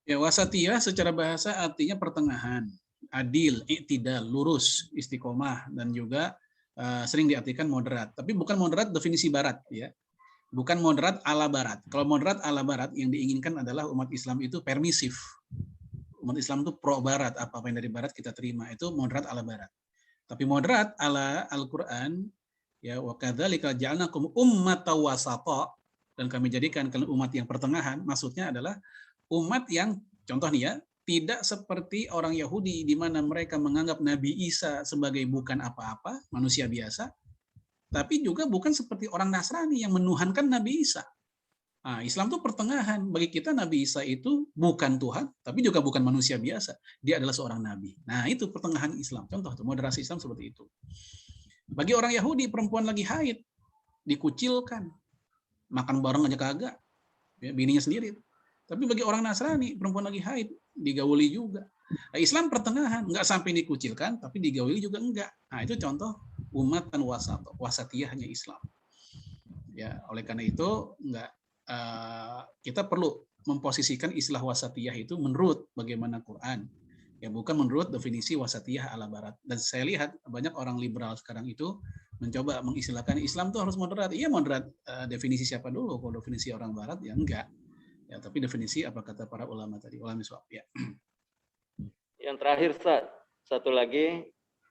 [SPEAKER 4] Ya, wasatiyah secara bahasa artinya pertengahan, adil, i'tidal, lurus, istiqomah, dan juga sering diartikan moderat. Tapi bukan moderat definisi barat, ya. Bukan moderat ala barat. Kalau moderat ala barat yang diinginkan adalah umat Islam itu permisif. Umat Islam itu pro barat, apa yang dari barat kita terima, itu moderat ala barat. Tapi moderat ala Al-Qur'an, ya, wa kadzalika ja'alnakum ummatan wasata, dan kami jadikan kalian umat yang pertengahan, maksudnya adalah umat yang, contoh nih ya, tidak seperti orang Yahudi di mana mereka menganggap Nabi Isa sebagai bukan apa-apa, manusia biasa, tapi juga bukan seperti orang Nasrani yang menuhankan Nabi Isa. Nah, Islam itu pertengahan. Bagi kita Nabi Isa itu bukan Tuhan, tapi juga bukan manusia biasa. Dia adalah seorang Nabi. Nah, itu pertengahan Islam. Contoh, moderasi Islam seperti itu. Bagi orang Yahudi, perempuan lagi haid, dikucilkan. Makan bareng aja kagak. Ya, bininya sendiri. Tapi bagi orang Nasrani, perempuan lagi haid, digauli juga. Nah, Islam pertengahan, nggak sampai dikucilkan, tapi digauli juga enggak. Nah, itu contoh umat dan wasatiyahnya Islam. Ya, oleh karena itu kita perlu memposisikan istilah wasatiyah itu menurut bagaimana Quran. Ya, bukan menurut definisi wasatiyah ala barat. Dan saya lihat banyak orang liberal sekarang itu mencoba mengistilahkan Islam itu harus moderat. Iya, moderat, definisi siapa dulu? Kalau definisi orang barat ya enggak. Ya, tapi definisi apa kata para ulama tadi, ulama swab, ya.
[SPEAKER 1] Yang terakhir Ustaz, satu lagi.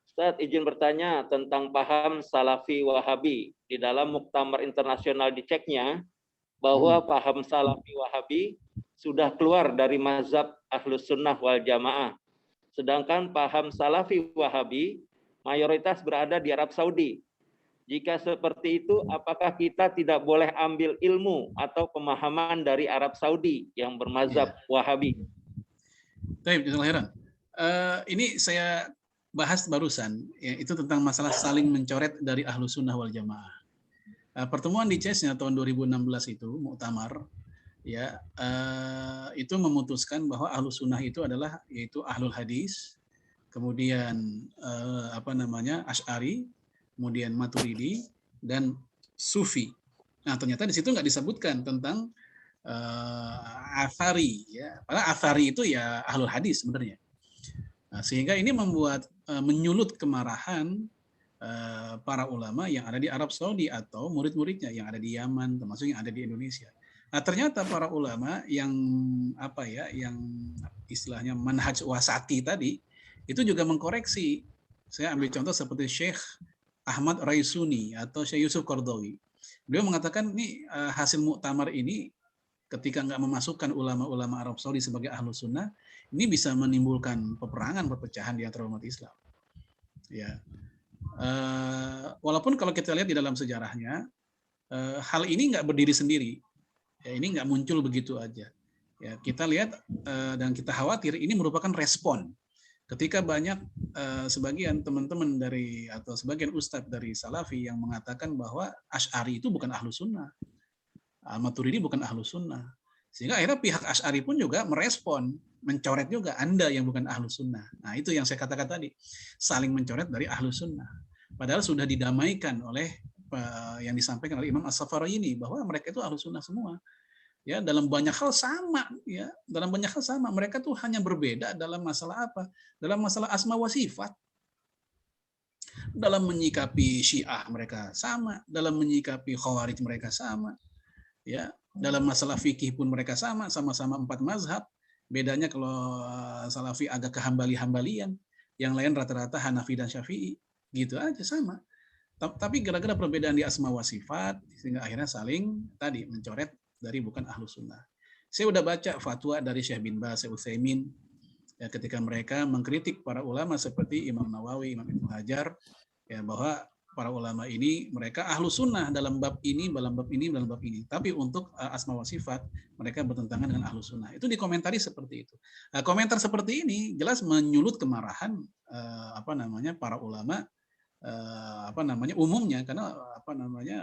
[SPEAKER 1] Ustaz, izin bertanya tentang paham Salafi Wahabi. Di dalam Muktamar Internasional di Ceknya, bahwa paham Salafi Wahabi sudah keluar dari mazhab Ahlus Sunnah wal Jamaah. Sedangkan paham Salafi Wahabi mayoritas berada di Arab Saudi. Jika seperti itu, apakah kita tidak boleh ambil ilmu atau pemahaman dari Arab Saudi yang bermazhab Wahabi?
[SPEAKER 4] Baik, ini saya bahas barusan, ya, itu tentang masalah saling mencoret dari Ahlus Sunnah wal Jamaah. Pertemuan di CES-nya tahun 2016 itu, Muktamar, ya, itu memutuskan bahwa Ahlus Sunnah itu adalah yaitu Ahlul Hadis, kemudian Asy'ari, kemudian Maturidi, dan Sufi. Nah, ternyata di situ nggak disebutkan tentang Athari, ya. Padahal Athari itu ya Ahlul Hadis sebenarnya. Nah, sehingga ini membuat menyulut kemarahan para ulama yang ada di Arab Saudi atau murid-muridnya yang ada di Yaman, termasuk yang ada di Indonesia. Nah, ternyata para ulama yang yang istilahnya manhaj wasati tadi itu juga mengkoreksi. Saya ambil contoh seperti Syekh Ahmad Raisuni atau Syekh Yusuf Qaradawi. Beliau mengatakan ini hasil muktamar ini ketika nggak memasukkan ulama-ulama Arab Saudi sebagai Ahlus Sunnah, ini bisa menimbulkan peperangan, perpecahan di antara umat Islam. Ya, walaupun kalau kita lihat di dalam sejarahnya, hal ini nggak berdiri sendiri. Ya, ini nggak muncul begitu aja. Ya, kita lihat dan kita khawatir ini merupakan respon. Ketika banyak sebagian teman-teman dari atau sebagian ustadz dari Salafi yang mengatakan bahwa Asy'ari itu bukan Ahlus Sunnah, Maturidi bukan Ahlus Sunnah, sehingga akhirnya pihak Asy'ari pun juga merespon, mencoret juga Anda yang bukan Ahlus Sunnah. Nah, itu yang saya katakan tadi, saling mencoret dari Ahlus Sunnah. Padahal sudah didamaikan oleh yang disampaikan oleh Imam As-Safariyini bahwa mereka itu Ahlus Sunnah semua. Ya, dalam banyak hal sama, ya, dalam banyak hal sama. Mereka tuh hanya berbeda dalam masalah apa? Dalam masalah asma wa sifat. Dalam menyikapi Syiah mereka sama, dalam menyikapi Khawarij mereka sama. Ya, dalam masalah fikih pun mereka sama-sama 4 mazhab. Bedanya kalau Salafi agak ke hambali-hambalian, yang lain rata-rata Hanafi dan Syafi'i, gitu aja sama. Tapi gara-gara perbedaan di asma wa sifat, sehingga akhirnya saling tadi mencoret dari bukan ahlu sunnah. Saya udah baca fatwa dari Syekh bin Baz, Syekh Utsaimin, ya, ketika mereka mengkritik para ulama seperti Imam Nawawi, Imam Ibnu Hajar, ya, bahwa para ulama ini mereka ahlu sunnah dalam bab ini, dalam bab ini, dalam bab ini. Tapi untuk asma wa sifat mereka bertentangan dengan ahlu sunnah. Itu dikomentari seperti itu. Komentar seperti ini jelas menyulut kemarahan para ulama umumnya, karena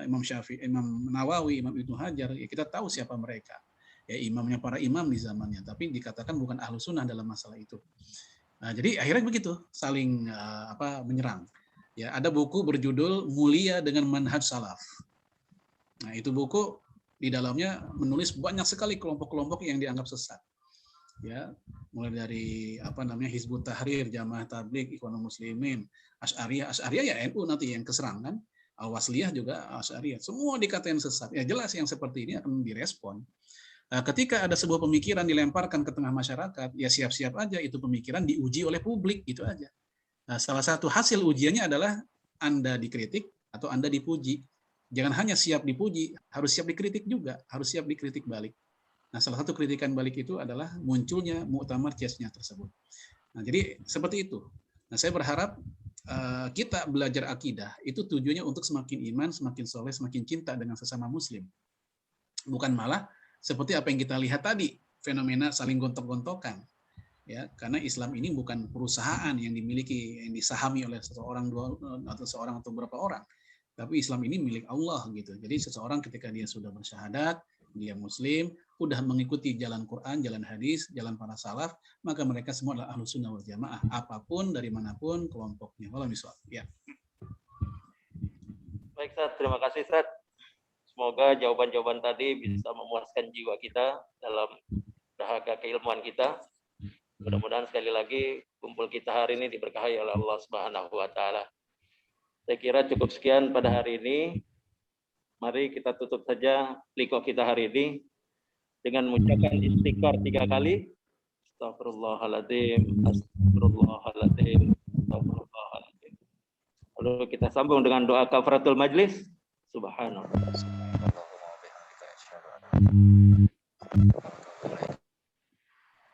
[SPEAKER 4] Imam Syafi'i, Imam Nawawi, Imam Ibnu Hajar, ya kita tahu siapa mereka. Ya, imamnya para imam di zamannya, tapi dikatakan bukan ahlu sunnah dalam masalah itu. Nah, jadi akhirnya begitu saling menyerang. Ya, ada buku berjudul Mulia dengan Manhaj Salaf. Nah, itu buku di dalamnya menulis banyak sekali kelompok-kelompok yang dianggap sesat. Ya, mulai dari Hizbut Tahrir, Jamaah Tabligh, Ikhwanul Muslimin, Asy'ariyah ya NU nanti yang keserangan, Al-Wasliyah juga Asy'ariyah. Semua dikatain sesat. Ya jelas yang seperti ini akan direspon. Ketika ada sebuah pemikiran dilemparkan ke tengah masyarakat, ya siap-siap aja itu pemikiran diuji oleh publik, gitu aja. Nah, salah satu hasil ujiannya adalah Anda dikritik atau Anda dipuji. Jangan hanya siap dipuji, harus siap dikritik juga, harus siap dikritik balik. Nah, salah satu kritikan balik itu adalah munculnya Muktamar Ciasnya tersebut. Nah, jadi seperti itu. Nah, saya berharap kita belajar akidah itu tujuannya untuk semakin iman, semakin soleh, semakin cinta dengan sesama muslim. Bukan malah seperti apa yang kita lihat tadi, fenomena saling gontok-gontokan. Ya, karena Islam ini bukan perusahaan yang dimiliki, yang disahami oleh seseorang, seorang atau beberapa orang, tapi Islam ini milik Allah, gitu. Jadi seseorang ketika dia sudah bersyahadat, dia Muslim, udah mengikuti jalan Quran, jalan hadis, jalan para salaf, maka mereka semua adalah ahlu sunnah wal jamaah, apapun dari manapun kelompoknya. Wallahu a'lam. Ya.
[SPEAKER 1] Baik, Ustaz, terima kasih, Ustaz. Semoga jawaban-jawaban tadi bisa memuaskan jiwa kita dalam dahaga keilmuan kita. Mudah-mudahan sekali lagi kumpul kita hari ini diberkahi oleh Allah Subhanahu wa taala. Saya kira cukup sekian pada hari ini. Mari kita tutup saja liqa kita hari ini dengan mengucapkan istighfar 3 kali. Astagfirullahaladzim, astagfirullahaladzim, astagfirullahaladzim. Lalu kita sambung dengan doa kafaratul majlis. Subhanallah.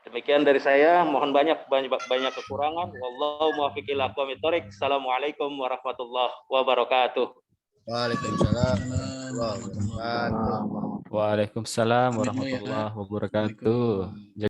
[SPEAKER 1] Demikian dari saya, mohon banyak kekurangan. Wallahu muwaffiq ila aqwamit thoriq. Assalamualaikum warahmatullahi wabarakatuh.
[SPEAKER 5] Waalaikumsalam. Waalaikumsalam warahmatullahi wabarakatuh.